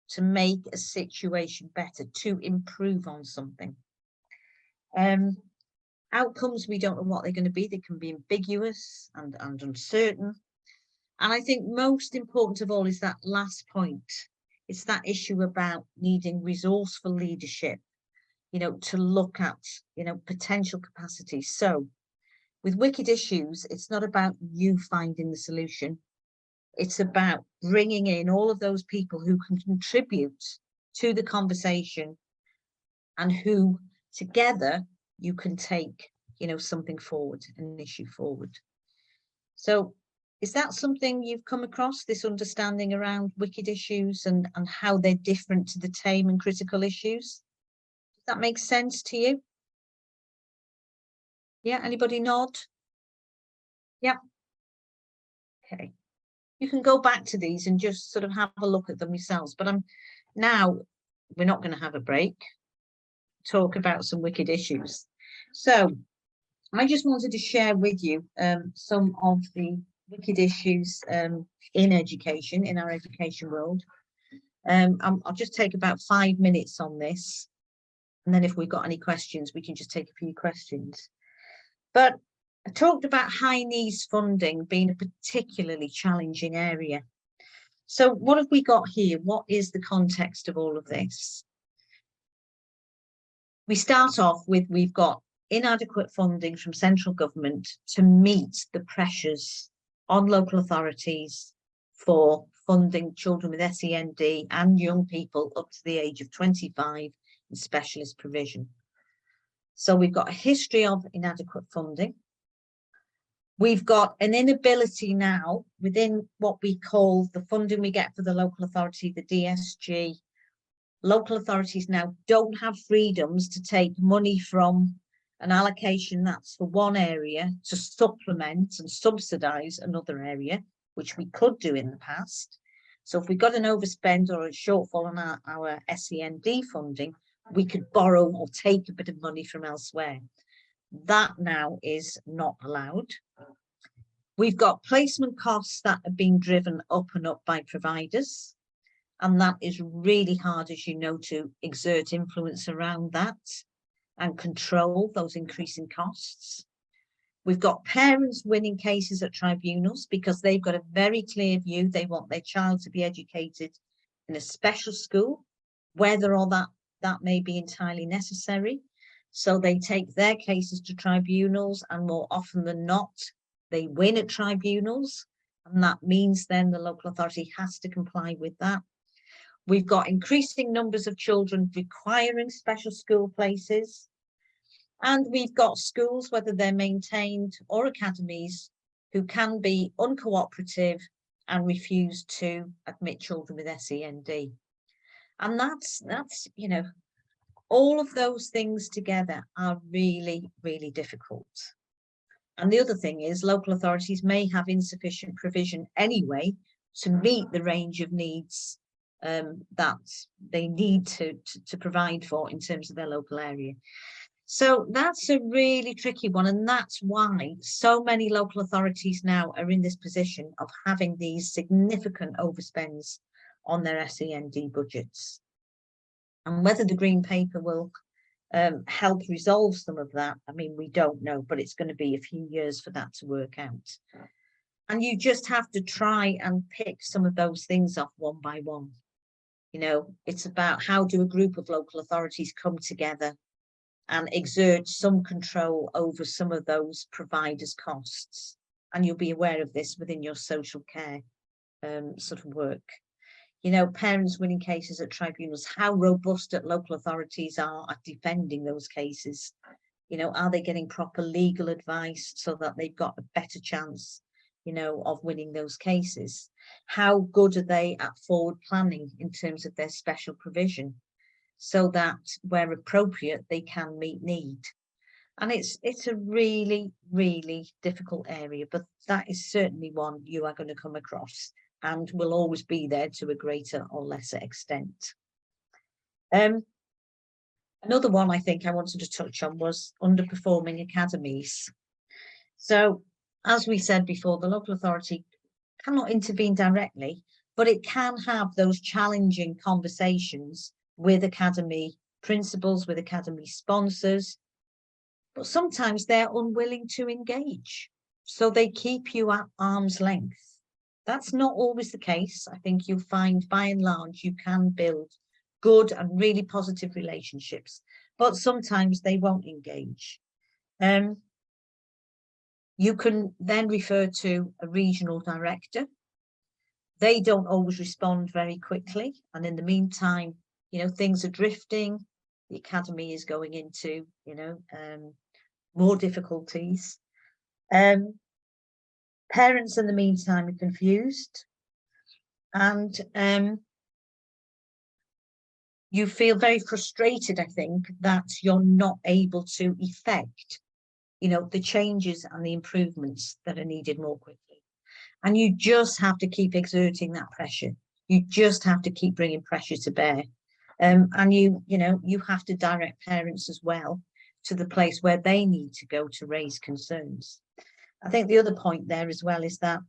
Speaker 2: to make a situation better, to improve on something. Outcomes, we don't know what they're going to be. They can be ambiguous and uncertain. And I think most important of all is that last point. It's that issue about needing resourceful leadership, you know, to look at, you know, potential capacity. So With wicked issues, it's not about you finding the solution. It's about bringing in all of those people who can contribute to the conversation and who together you can take, you know, something forward, an issue forward. So is that something you've come across, this understanding around wicked issues and how they're different to the tame and critical issues? Does that make sense to you? Yeah, anybody nod? Yep. Okay. You can go back to these and just sort of have a look at them yourselves. But now we're not going to have a break, talk about some wicked issues. So I just wanted to share with you some of the wicked issues in education, in our education world. I'll just take about 5 minutes on this. And then if we've got any questions, we can just take a few questions. But I talked about high needs funding being a particularly challenging area. So what have we got here? What is the context of all of this? We start off with, we've got inadequate funding from central government to meet the pressures on local authorities for funding children with SEND and young people up to the age of 25 in specialist provision. So we've got a history of inadequate funding. We've got an inability now within what we call the funding we get for the local authority, the DSG. Local authorities now don't have freedoms to take money from an allocation that's for one area to supplement and subsidise another area, which we could do in the past. So if we got an overspend or a shortfall on our SEND funding, we could borrow or take a bit of money from elsewhere. That now is not allowed. We've got placement costs that are being driven up and up by providers. And that is really hard, as you know, to exert influence around that and control those increasing costs. We've got parents winning cases at tribunals because they've got a very clear view. They want their child to be educated in a special school, whether or that may be entirely necessary. So they take their cases to tribunals, and more often than not, they win at tribunals. And that means then the local authority has to comply with that. We've got increasing numbers of children requiring special school places. And we've got schools, whether they're maintained or academies, who can be uncooperative and refuse to admit children with SEND. And that's, you know, all of those things together are really, really difficult. And the other thing is local authorities may have insufficient provision anyway to meet the range of needs that they need to provide for in terms of their local area. So that's a really tricky one, and that's why so many local authorities now are in this position of having these significant overspends on their SEND budgets. And whether the Green Paper will help resolve some of that, I mean, we don't know, but it's going to be a few years for that to work out. And you just have to try and pick some of those things off one by one. You know, it's about how do a group of local authorities come together and exert some control over some of those providers' costs. And you'll be aware of this within your social care sort of work. You know, parents winning cases at tribunals, how robust local authorities are at defending those cases. You know, are they getting proper legal advice so that they've got a better chance, you know, of winning those cases? How good are they at forward planning in terms of their special provision, so that where appropriate, they can meet need? And it's a really, really difficult area, but that is certainly one you are going to come across and will always be there to a greater or lesser extent. Another one I think I wanted to touch on was underperforming academies. So as we said before, the local authority cannot intervene directly, but it can have those challenging conversations with academy principals, with academy sponsors, but sometimes they're unwilling to engage. So they keep you at arm's length. That's not always the case. I think you'll find by and large, you can build good and really positive relationships, but sometimes they won't engage. You can then refer to a regional director. They don't always respond very quickly, and in the meantime, things are drifting. The academy is going into, more difficulties. Parents in the meantime are confused, and you feel very frustrated, I think, that you're not able to effect, the changes and the improvements that are needed more quickly. And you just have to keep exerting that pressure. You just have to keep bringing pressure to bear. And you have to direct parents as well to the place where they need to go to raise concerns. I think the other point there as well is that,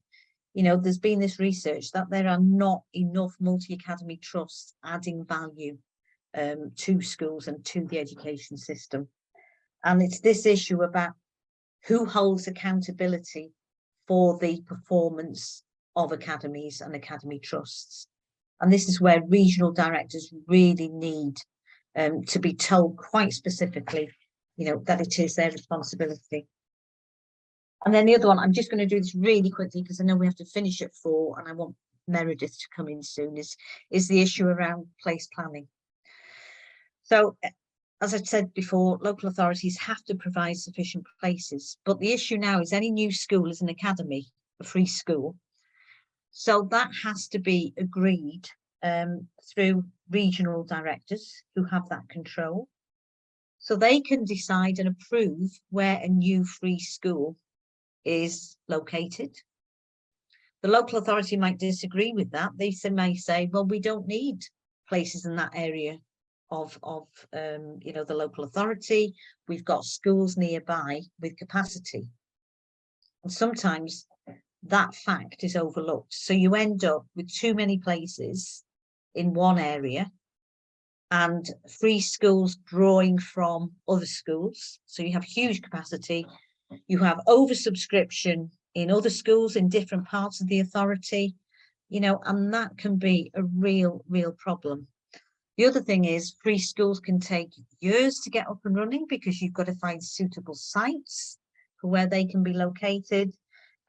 Speaker 2: there's been this research that there are not enough multi-academy trusts adding value to schools and to the education system. And it's this issue about who holds accountability for the performance of academies and academy trusts. And this is where regional directors really need to be told quite specifically, that it is their responsibility. And then the other one, I'm just going to do this really quickly because I know we have to finish at 4 and I want Meredith to come in soon, is the issue around place planning. So, as I said before, local authorities have to provide sufficient places, but the issue now is any new school is an academy, a free school. So that has to be agreed through regional directors who have that control. So they can decide and approve where a new free school is located. The local authority might disagree with that. They may say, well, we don't need places in that area of the local authority. We've got schools nearby with capacity. And sometimes that fact is overlooked. So you end up with too many places in one area and free schools drawing from other schools. So you have huge capacity. You have oversubscription in other schools in different parts of the authority, and that can be a real problem. The other thing is free schools can take years to get up and running because you've got to find suitable sites for where they can be located.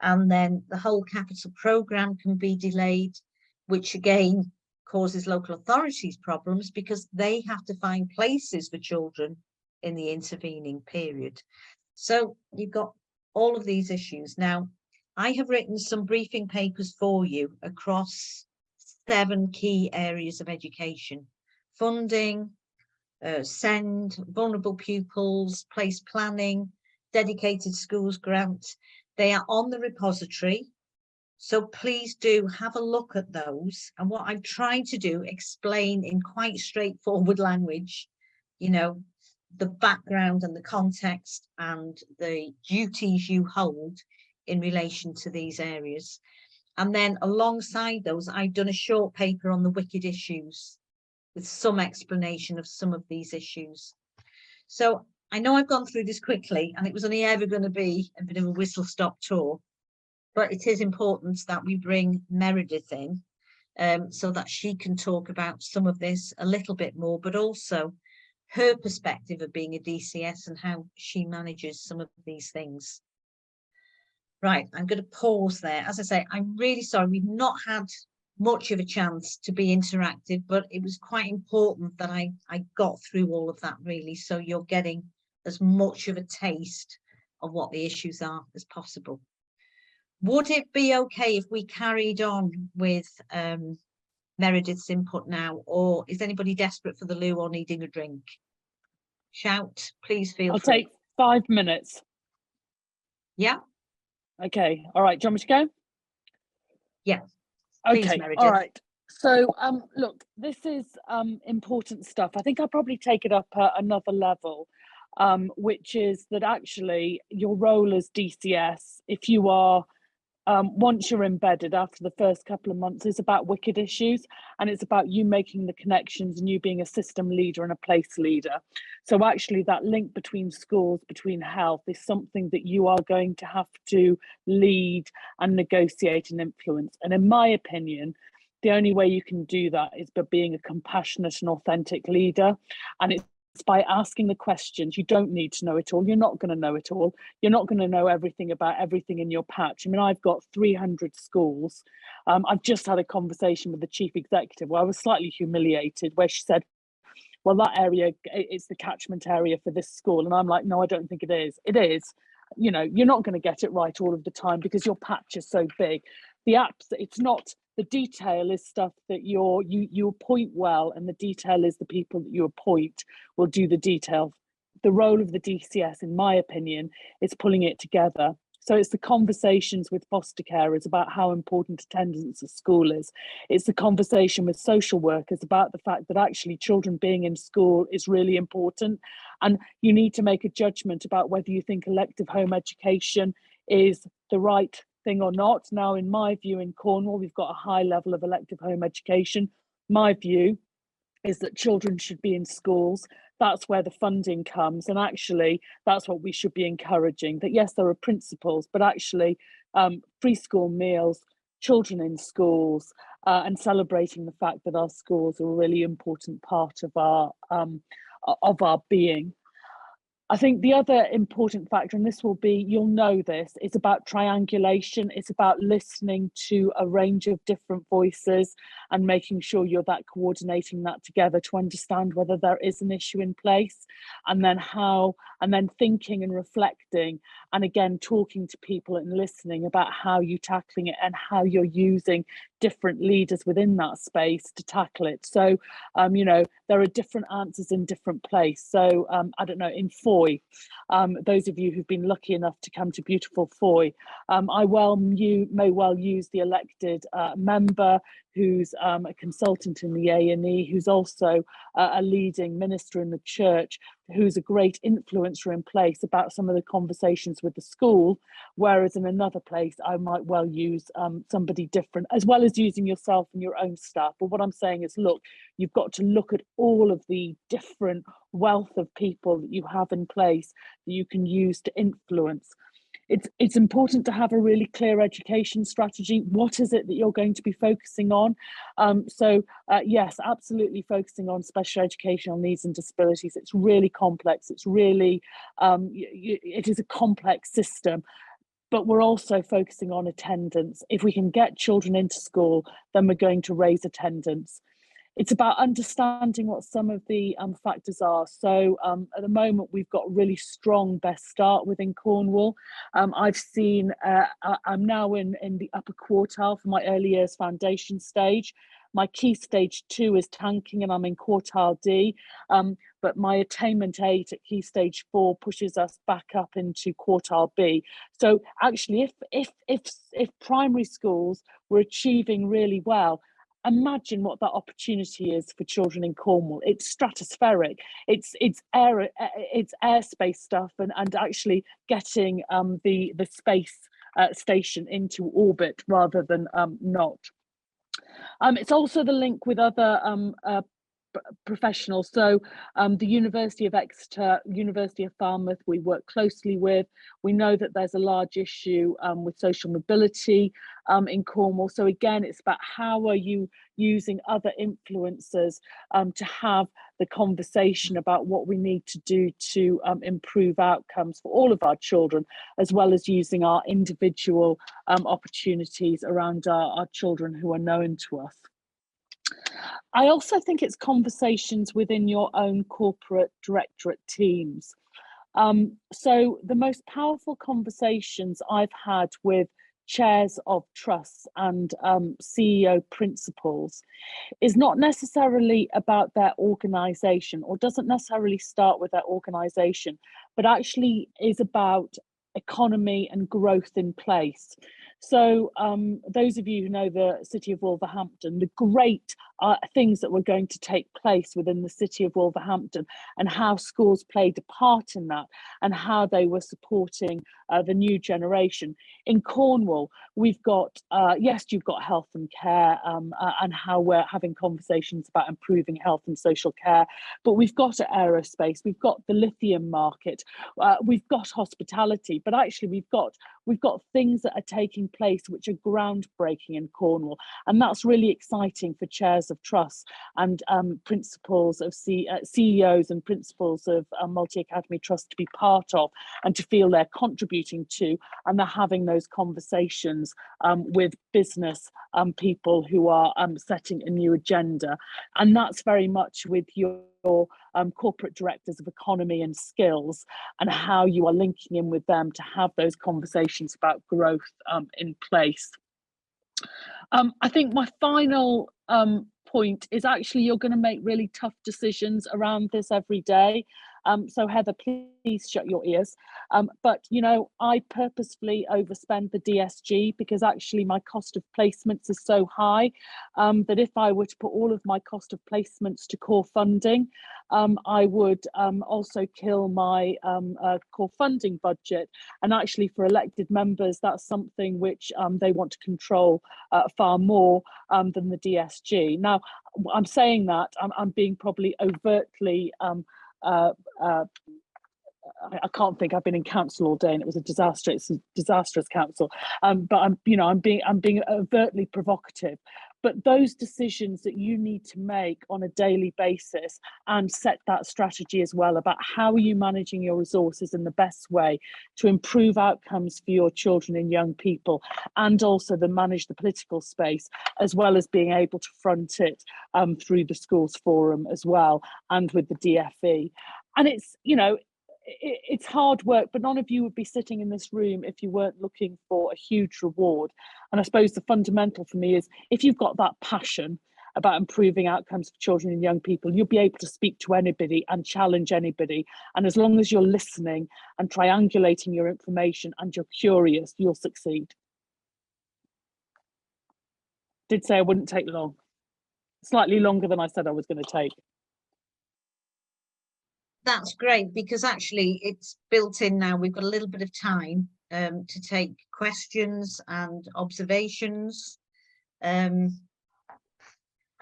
Speaker 2: And then the whole capital programme can be delayed, which again causes local authorities problems because they have to find places for children in the intervening period. So you've got all of these issues. Now, I have written some briefing papers for you across 7 key areas of education: funding, SEND, vulnerable pupils, place planning, dedicated schools grants. They are on the repository. So please do have a look at those. And what I'm trying to do, explain in quite straightforward language, the background and the context and the duties you hold in relation to these areas. And then alongside those, I've done a short paper on the wicked issues with some explanation of some of these issues. So I know I've gone through this quickly and it was only ever going to be a bit of a whistle-stop tour, but it is important that we bring Meredith in so that she can talk about some of this a little bit more, but also her perspective of being a DCS and how she manages some of these things. Right, I'm going to pause there. As I say, I'm really sorry we've not had much of a chance to be interactive, but it was quite important that I got through all of that really, so you're getting as much of a taste of what the issues are as possible. Would it be okay if we carried on with Meredith's input now, or is anybody desperate for the loo or needing a drink? Shout, please feel
Speaker 3: I'll
Speaker 2: free.
Speaker 3: take 5 minutes.
Speaker 2: Yeah.
Speaker 3: Okay. All right. Do you want me to go?
Speaker 2: Yeah. Please,
Speaker 3: Okay.
Speaker 2: Meredith.
Speaker 3: All right. So, look, this is important stuff. I think I'll probably take it up another level, which is that actually your role as DCS, if you are once you're embedded after the first couple of months, is about wicked issues, and it's about you making the connections and you being a system leader and a place leader. So actually that link between schools, between health, is something that you are going to have to lead and negotiate and influence. And in my opinion, the only way you can do that is by being a compassionate and authentic leader. And it's by asking the questions. You don't need to know it all. You're not going to know it all. You're not going to know everything about everything in your patch. I mean, I've got 300 schools. I've just had a conversation with the chief executive where I was slightly humiliated, where she said, well, that area, it's the catchment area for this school. And I'm like, no, I don't think it is. It is. You know, you're not going to get it right all of the time because your patch is so big. The apps, it's not, the detail is stuff that you appoint well, and the detail is the people that you appoint will do the detail. The role of the DCS, in my opinion, is pulling it together. So it's the conversations with foster carers about how important attendance at school is. It's the conversation with social workers about the fact that actually children being in school is really important. And you need to make a judgment about whether you think elective home education is the right thing or not. Now, in my view, in Cornwall, we've got a high level of elective home education. My view is that children should be in schools. That's where the funding comes, and actually that's what we should be encouraging, that yes, there are principles, but actually free school meals, children in schools, and celebrating the fact that our schools are a really important part of our being. I think the other important factor, and this will be, you'll know this, it's about triangulation. It's about listening to a range of different voices and making sure you're coordinating that together to understand whether there is an issue in place, and then how, and then thinking and reflecting, and again, talking to people and listening about how you're tackling it and how you're using different leaders within that space to tackle it. So, you know, there are different answers in different places. So, I don't know, in Foy, those of you who've been lucky enough to come to beautiful Foy, you may well use the elected member who's a consultant in the A&E, who's also a leading minister in the church, who's a great influencer in place about some of the conversations with the school, whereas in another place I might well use somebody different, as well as using yourself and your own staff. But what I'm saying is, look, you've got to look at all of the different wealth of people that you have in place that you can use to influence. It's important to have a really clear education strategy. What is it that you're going to be focusing on? Yes, absolutely focusing on special educational needs and disabilities. It's really complex. It's really, it is a complex system. But we're also focusing on attendance. If we can get children into school, then we're going to raise attendance. It's about understanding what some of the factors are. So at the moment, we've got a really strong best start within Cornwall. I've seen, I'm now in the upper quartile for my early years foundation stage. My key stage 2 is tanking, and I'm in quartile D. But my attainment 8 at key stage 4 pushes us back up into quartile B. So actually, if primary schools were achieving really well, imagine what that opportunity is for children in Cornwall. It's stratospheric. It's airspace stuff, and actually getting the space station into orbit rather than not. It's also the link with other professionals. So the University of Exeter, University of Falmouth, we work closely with. We know that there's a large issue with social mobility in Cornwall. So again, it's about how are you using other influencers to have the conversation about what we need to do to improve outcomes for all of our children, as well as using our individual opportunities around our children who are known to us. I also think it's conversations within your own corporate directorate teams. So the most powerful conversations I've had with chairs of trusts and CEO principals is not necessarily about their organisation, or doesn't necessarily start with their organisation, but actually is about economy and growth in place. So those of you who know the city of Wolverhampton, the great things that were going to take place within the city of Wolverhampton, and how schools played a part in that, and how they were supporting the new generation. In Cornwall, we've got, yes, you've got health and care, and how we're having conversations about improving health and social care, but we've got aerospace, we've got the lithium market, we've got hospitality, but actually we've got things that are taking place which are groundbreaking in Cornwall, and that's really exciting for chairs of trust and principals of CEOs and principals of multi-academy trust to be part of and to feel they're contributing to, and they're having those conversations with business people who are setting a new agenda. And that's very much with your corporate directors of economy and skills, and how you are linking in with them to have those conversations about growth in place. I think my final point is actually you're going to make really tough decisions around this every day. So Heather, please shut your ears. But, you know, I purposefully overspend the DSG because actually my cost of placements is so high that if I were to put all of my cost of placements to core funding, I would also kill my core funding budget. And actually for elected members, that's something which they want to control far more than the DSG. Now, I'm saying that I'm being probably overtly I can't think. I've been in council all day and it was a disastrous council. But I'm being overtly provocative. But those decisions that you need to make on a daily basis and set that strategy as well about how are you managing your resources in the best way to improve outcomes for your children and young people, and also to manage the political space, as well as being able to front it through the schools forum as well, and with the DFE. And it's, you know, it's hard work, but none of you would be sitting in this room if you weren't looking for a huge reward. And I suppose the fundamental for me is if you've got that passion about improving outcomes for children and young people, you'll be able to speak to anybody and challenge anybody. And as long as you're listening and triangulating your information and you're curious, you'll succeed. Did say I wouldn't take long. Slightly longer than I said I was going to take.
Speaker 2: That's great, because actually it's built in now. We've got a little bit of time to take questions and observations. I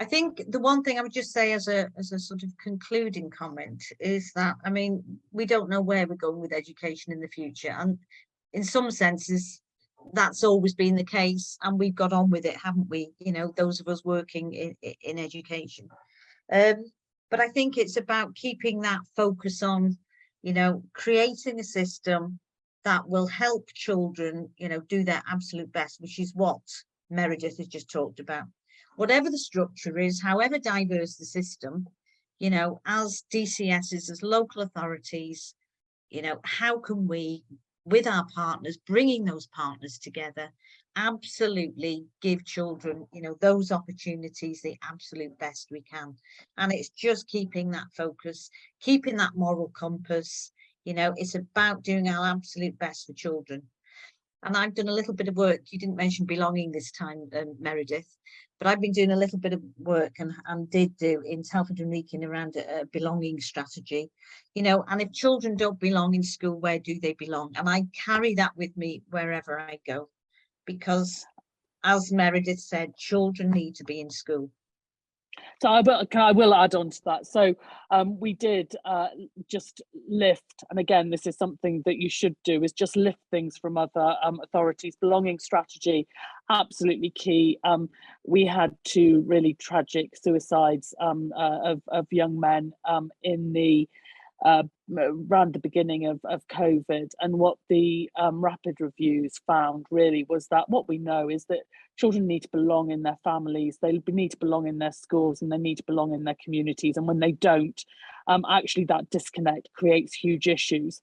Speaker 2: think the one thing I would just say as a sort of concluding comment is that, I mean, we don't know where we're going with education in the future. And in some senses, that's always been the case, and we've got on with it, haven't we? You know, those of us working in education. But I think it's about keeping that focus on, you know, creating a system that will help children, you know, do their absolute best, which is what Meredith has just talked about. Whatever the structure is, however diverse the system, you know, as DCSs, as local authorities, you know, how can we, with our partners, bringing those partners together, absolutely give children, you know, those opportunities the absolute best we can. And it's just keeping that focus, keeping that moral compass. You know, it's about doing our absolute best for children. And I've done a little bit of work. You didn't mention belonging this time, Meredith, but I've been doing a little bit of work and did do in Telford and Wrekin around a belonging strategy, you know. And if children don't belong in school, where do they belong? And I carry that with me wherever I go, because as Meredith said, children need to be in school.
Speaker 3: So I will add on to that. So we did just lift, and again, this is something that you should do, is just lift things from other authorities. Belonging strategy, absolutely key. We had 2 really tragic suicides of young men in the around the beginning of COVID, and what the rapid reviews found really was that what we know is that children need to belong in their families, they need to belong in their schools, and they need to belong in their communities. And when they don't, actually that disconnect creates huge issues.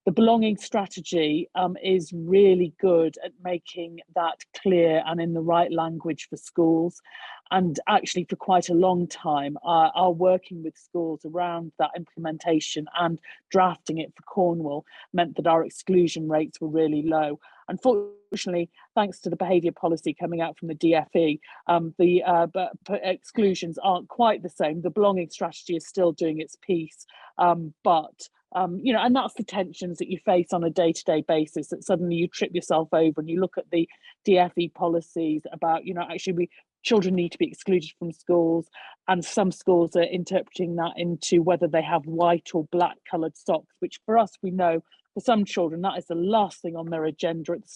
Speaker 3: The belonging strategy is really good at making that clear and in the right language for schools. And actually for quite a long time, our working with schools around that implementation and drafting it for Cornwall meant that our exclusion rates were really low. Unfortunately, thanks to the behaviour policy coming out from the DFE, but exclusions aren't quite the same. The belonging strategy is still doing its piece, but you know, and that's the tensions that you face on a day-to-day basis, that suddenly you trip yourself over and you look at the DFE policies about, you know, actually children need to be excluded from schools, and some schools are interpreting that into whether they have white or black coloured socks, which for us, we know for some children that is the last thing on their agenda at the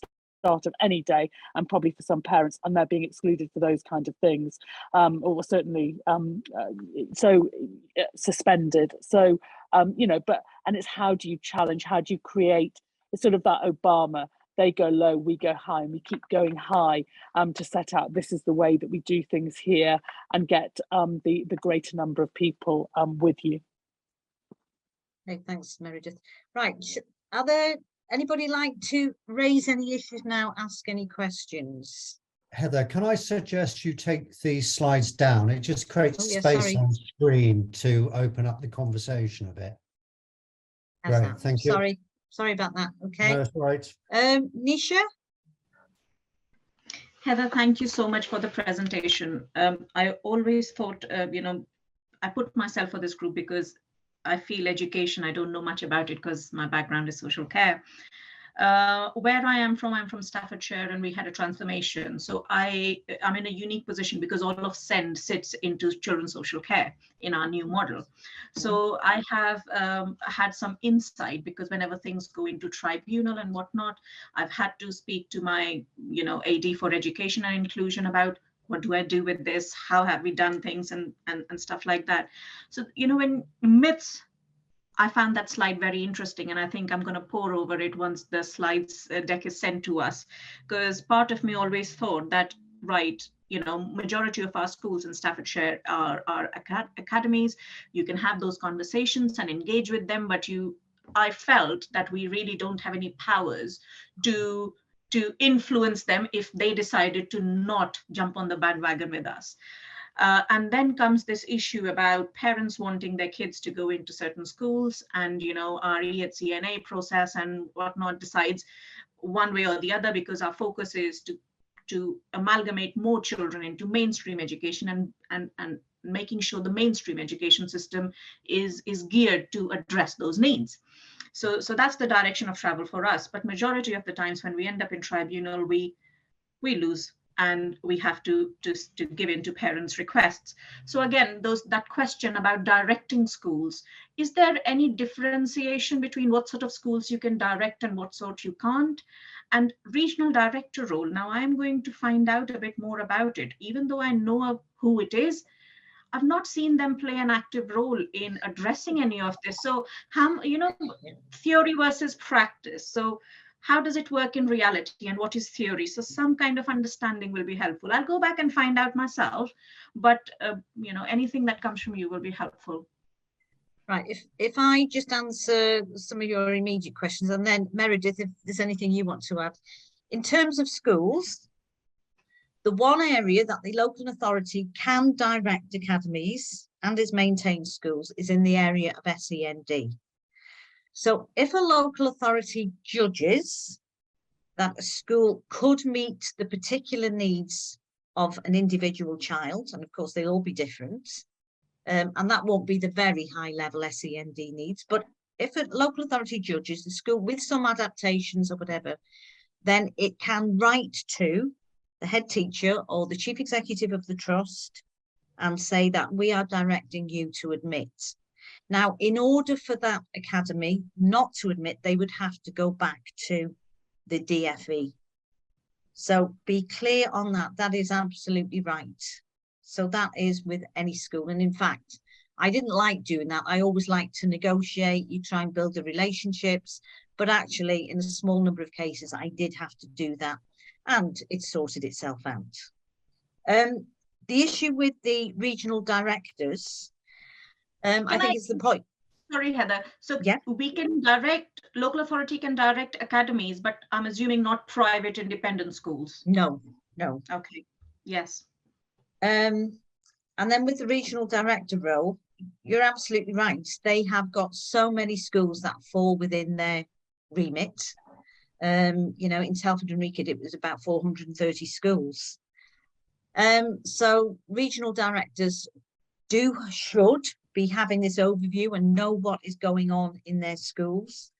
Speaker 3: start of any day, and probably for some parents, and they're being excluded for those kind of things, or certainly suspended. So and it's how do you challenge, how do you create sort of that Obama, they go low, we go high, and we keep going high to set out this is the way that we do things here, and get the greater number of people with you.
Speaker 2: Okay, thanks, Meredith. Right, are there anybody like to raise any issues now, ask any questions?
Speaker 7: Heather, can I suggest you take these slides down? It just creates
Speaker 2: Oh, yeah,
Speaker 7: space
Speaker 2: sorry.
Speaker 7: on screen to open up the conversation a bit.
Speaker 2: How's
Speaker 7: Great,
Speaker 2: that?
Speaker 7: thank you.
Speaker 2: Sorry about that. Okay.
Speaker 7: No, that's all right.
Speaker 2: Nisha?
Speaker 6: Heather, thank you so much for the presentation. I always thought, I put myself for this group because I feel education, I don't know much about it because my background is social care. Where I'm from Staffordshire, and we had a transformation. So I'm in a unique position because all of SEND sits into children's social care in our new model. So I have had some insight, because whenever things go into tribunal and whatnot, I've had to speak to my, AD for education and inclusion about what do I do with this? How have we done things and stuff like that. So, when myths, I found that slide very interesting, and I think I'm going to pore over it once the slides deck is sent to us, because part of me always thought that, right, majority of our schools in Staffordshire are academies. You can have those conversations and engage with them, but I felt that we really don't have any powers to influence them if they decided to not jump on the bandwagon with us. And then comes this issue about parents wanting their kids to go into certain schools, and our EHCNA process and whatnot decides one way or the other, because our focus is to amalgamate more children into mainstream education, and making sure the mainstream education system is geared to address those needs. So that's the direction of travel for us. But majority of the times when we end up in tribunal, we lose, and we have to give in to parents' requests. So again, that question about directing schools, is there any differentiation between what sort of schools you can direct and what sort you can't? And regional director role, now I'm going to find out a bit more about it. Even though I know of who it is, I've not seen them play an active role in addressing any of this. So how, theory versus practice. So how does it work in reality, and what is theory? So some kind of understanding will be helpful. I'll go back and find out myself, but anything that comes from you will be helpful.
Speaker 2: Right, if I just answer some of your immediate questions, and then Meredith, if there's anything you want to add. In terms of schools, the one area that the local authority can direct academies and is maintained schools is in the area of SEND. So if a local authority judges that a school could meet the particular needs of an individual child, and of course they'll all be different, and that won't be the very high level SEND needs, but if a local authority judges the school with some adaptations or whatever, then it can write to the head teacher or the chief executive of the trust and say that we are directing you to admit. Now, in order for that academy not to admit, they would have to go back to the DFE. So be clear on that. That is absolutely right. So that is with any school. And in fact, I didn't like doing that. I always like to negotiate. You try and build the relationships. But actually, in a small number of cases, I did have to do that. And it sorted itself out. The issue with the regional directors, I think it's the point.
Speaker 6: Sorry, Heather. So
Speaker 2: yeah,
Speaker 6: we can local authority can direct academies, but I'm assuming not private independent schools.
Speaker 2: No.
Speaker 6: Okay. Yes.
Speaker 2: And then with the regional director role, you're absolutely right. They have got so many schools that fall within their remit. In Telford and Wrekin, it was about 430 schools. So regional directors should be having this overview and know what is going on in their schools,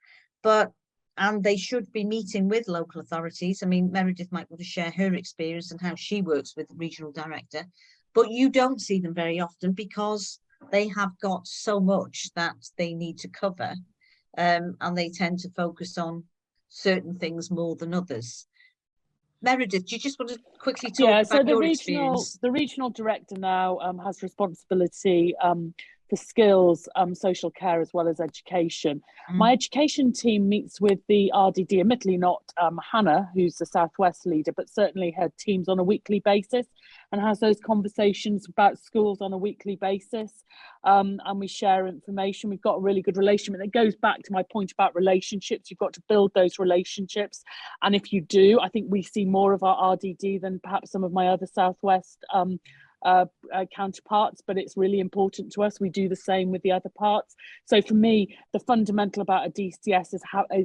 Speaker 2: and they should be meeting with local authorities. I mean, Meredith might want to share her experience and how she works with the regional director, but you don't see them very often because they have got so much that they need to cover, and they tend to focus on certain things more than others. Meredith, do you just want to quickly talk
Speaker 3: Yeah,
Speaker 2: about
Speaker 3: so
Speaker 2: your experience?
Speaker 3: the regional director now has responsibility for skills, social care, as well as education. My education team meets with the RDD, admittedly not Hannah, who's the Southwest leader, but certainly her teams on a weekly basis, and has those conversations about schools on a weekly basis. And we share information. We've got a really good relationship. And it goes back to my point about relationships. You've got to build those relationships. And if you do, I think we see more of our RDD than perhaps some of my other Southwest counterparts, but it's really important to us. We do the same with the other parts. So for me, the fundamental about a DCS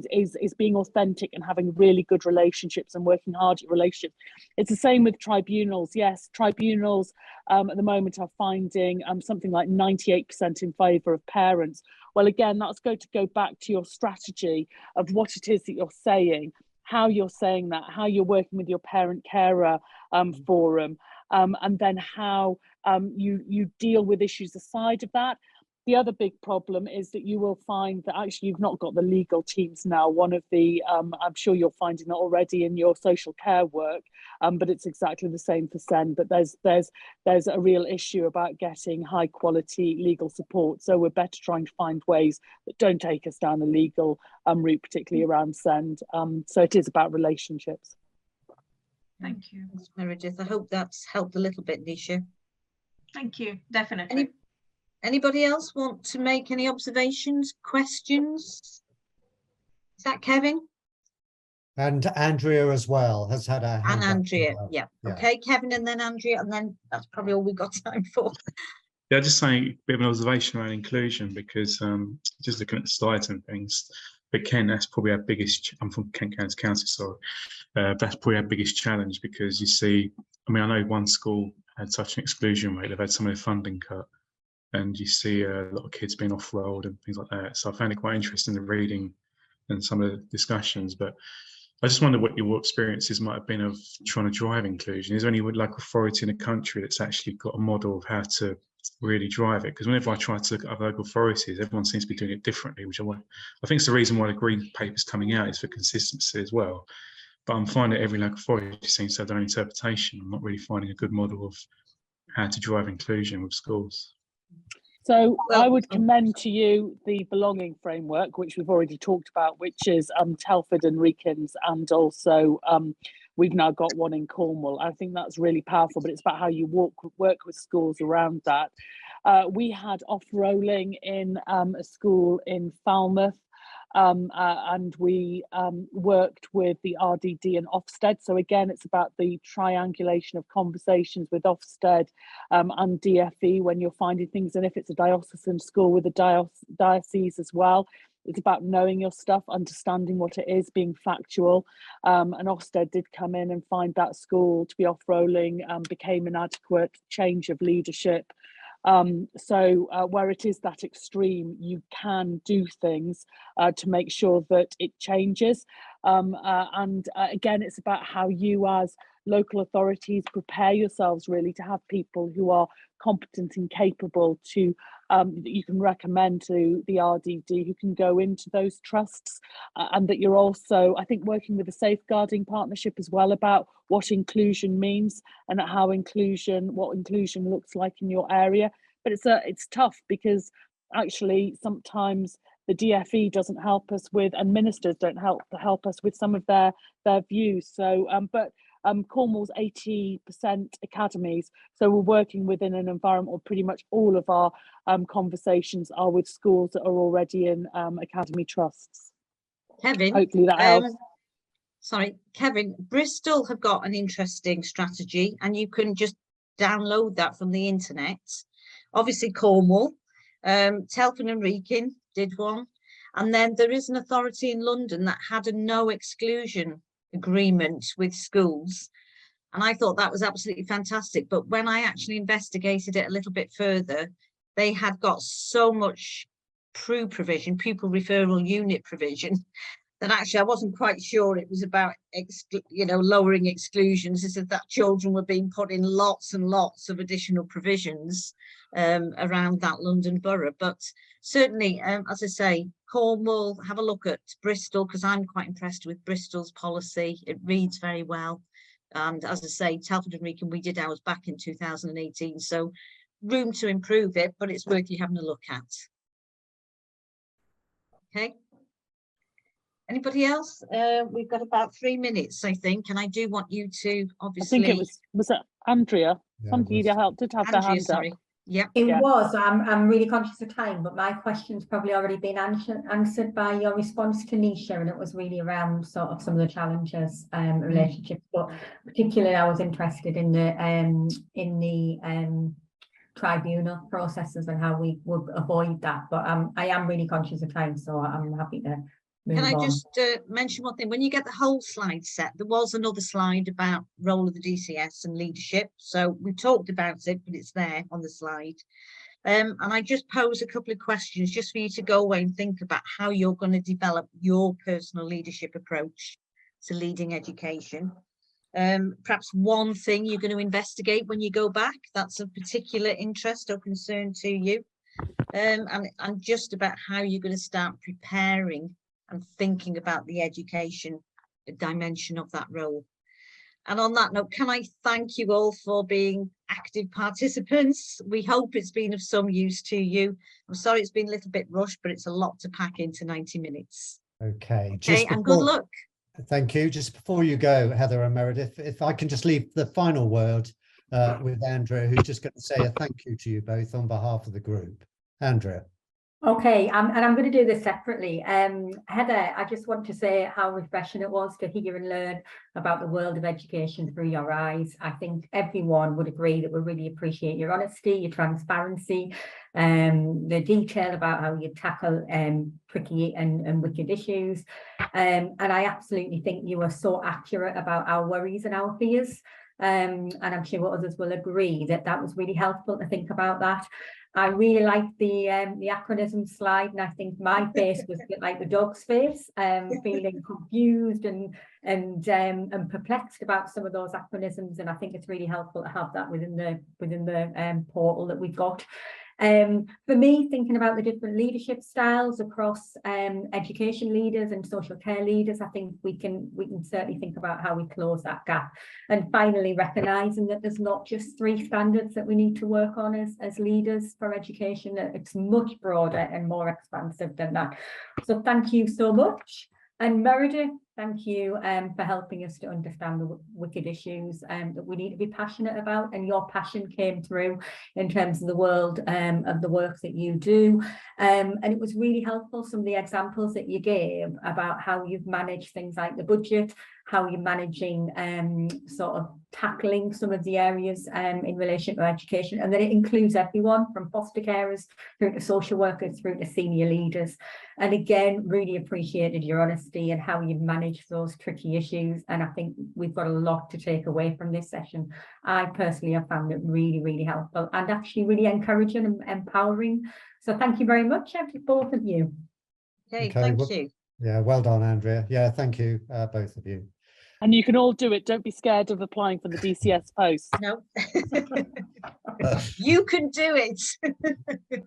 Speaker 3: is being authentic and having really good relationships and working hard at relationships. It's the same with tribunals. Yes, tribunals at the moment are finding something like 98% in favour of parents. Well, again, that's going to go back to your strategy of what it is that you're saying, how you're saying that, how you're working with your parent carer forum. And then how you deal with issues aside of that. The other big problem is that you will find that actually you've not got the legal teams now. One of the, I'm sure you're finding that already in your social care work, but it's exactly the same for SEND. But there's a real issue about getting high quality legal support. So we're better trying to find ways that don't take us down the legal route, particularly around SEND. So it is about relationships.
Speaker 6: Thank you.
Speaker 2: Thanks, Meredith. I hope that's helped a little bit, Nisha.
Speaker 6: Thank you. Definitely.
Speaker 2: Anybody else want to make any observations, questions? Is that Kevin?
Speaker 7: And Andrea as well has had a hand
Speaker 2: And
Speaker 7: up
Speaker 2: Andrea,
Speaker 7: as well.
Speaker 2: yeah. Okay, Kevin and then Andrea, and then that's probably all we've got time for.
Speaker 8: Yeah, just saying a bit of an observation around inclusion, because just looking at the slides and things, but Kent, that's probably our biggest, I'm from Kent County Council, sorry, that's probably our biggest challenge, because you see, I mean, I know one school had such an exclusion rate, they've had some of their funding cut, and you see a lot of kids being off-rolled and things like that. So I found it quite interesting, the reading and some of the discussions, but I just wonder what your experiences might have been of trying to drive inclusion. Is there any local authority in the country that's actually got a model of how to really drive it? Because whenever I try to look at other local authorities, everyone seems to be doing it differently, which I think it's the reason why the green paper's coming out, is for consistency as well. But I'm finding every local authority seems to have their own interpretation. I'm not really finding a good model of how to drive inclusion with schools.
Speaker 3: So I would commend to you the belonging framework, which we've already talked about, which is Telford and Wrekin's, and also we've now got one in Cornwall. I think that's really powerful, but it's about how you work with schools around that. We had off-rolling in a school in Falmouth, and we worked with the RDD and Ofsted. So again, it's about the triangulation of conversations with Ofsted and DFE when you're finding things. And if it's a diocesan school with a diocese as well, it's about knowing your stuff, understanding what it is, being factual. And Ofsted did come in and find that school to be off-rolling, became inadequate, change of leadership. So where it is that extreme, you can do things to make sure that it changes. And again, it's about how you as local authorities prepare yourselves really to have people who are competent and capable to that you can recommend to the RDD, who can go into those trusts, and that you're also, I think, working with a safeguarding partnership as well about what inclusion means and how what inclusion looks like in your area. But it's tough, because actually sometimes the DFE doesn't help us with, and ministers don't help us with some of their views. So but Cornwall's 80% academies, so we're working within an environment where pretty much all of our conversations are with schools that are already in academy trusts.
Speaker 2: Kevin,
Speaker 3: hopefully that helps.
Speaker 2: Sorry, Kevin, Bristol have got an interesting strategy, and you can just download that from the internet. Obviously Cornwall, Telford and Wrekin did one, and then there is an authority in London that had a no exclusion agreement with schools, and I thought that was absolutely fantastic. But when I actually investigated it a little bit further, they had got so much pupil referral unit provision, that actually I wasn't quite sure it was about lowering exclusions. It's that children were being put in lots and lots of additional provisions around that London borough. But certainly, as I say, Cornwall, have a look at Bristol, because I'm quite impressed with Bristol's policy. It reads very well. And as I say, Telford and Wrekin, we did ours back in 2018. So room to improve it, but it's worth you having a look at. Okay. Anybody else? We've got about 3 minutes, I think, and I do want you to obviously.
Speaker 3: I think it was it Andrea?
Speaker 7: Yeah,
Speaker 3: Somebody
Speaker 7: was-
Speaker 3: did have their
Speaker 2: Andrea,
Speaker 3: hand
Speaker 2: sorry.
Speaker 3: up.
Speaker 2: Yeah.
Speaker 5: It
Speaker 3: Yeah.
Speaker 5: was. I'm really conscious of time, but my question's probably already been answered by your response to Nisha, and it was really around sort of some of the challenges, relationships. But particularly, I was interested in the tribunal processes and how we would avoid that. But I am really conscious of time, so I'm happy to move
Speaker 2: Can I
Speaker 5: on.
Speaker 2: just mention one thing? When you get the whole slide set, there was another slide about role of the DCS and leadership. So we talked about it, but it's there on the slide. And I just pose a couple of questions just for you to go away and think about how you're going to develop your personal leadership approach to leading education. Perhaps one thing you're going to investigate when you go back that's of particular interest or concern to you. And just about how you're going to start preparing and thinking about the education dimension of that role. And on that note, can I thank you all for being active participants? We hope it's been of some use to you. I'm sorry it's been a little bit rushed, but it's a lot to pack into 90 minutes.
Speaker 7: Okay.
Speaker 2: Okay, and good luck.
Speaker 7: Thank you. Just before you go, Heather and Meredith, if I can just leave the final word with Andrea, who's just going to say a thank you to you both on behalf of the group. Andrea.
Speaker 5: Okay, and I'm going to do this separately. Heather, I just want to say how refreshing it was to hear and learn about the world of education through your eyes. I think everyone would agree that we really appreciate your honesty, your transparency, the detail about how you tackle tricky and wicked issues. And I absolutely think you are so accurate about our worries and our fears. And I'm sure others will agree that that was really helpful to think about that. I really liked the acronym slide, and I think my face was a bit like the dog's face, feeling confused and perplexed about some of those acronyms. And I think it's really helpful to have that within the portal that we've got. For me, thinking about the different leadership styles across education leaders and social care leaders, I think we can certainly think about how we close that gap. And finally, recognising that there's not just 3 standards that we need to work on as leaders for education. It's much broader and more expansive than that. So thank you so much. And Meredith, thank you for helping us to understand the wicked issues that we need to be passionate about. And your passion came through in terms of the world of the work that you do. And it was really helpful, some of the examples that you gave about how you've managed things like the budget, how you're managing sort of tackling some of the areas in relation to education, and that it includes everyone from foster carers through to social workers through to senior leaders. And again, really appreciated your honesty and how you manage those tricky issues. And I think we've got a lot to take away from this session. I personally have found it really, really helpful and actually really encouraging and empowering. So thank you very much, both of you.
Speaker 2: Okay, thank you.
Speaker 7: Yeah, well done, Andrea. Yeah, thank you, both of you.
Speaker 3: And you can all do it. Don't be scared of applying for the DCS post.
Speaker 2: No, you can do it.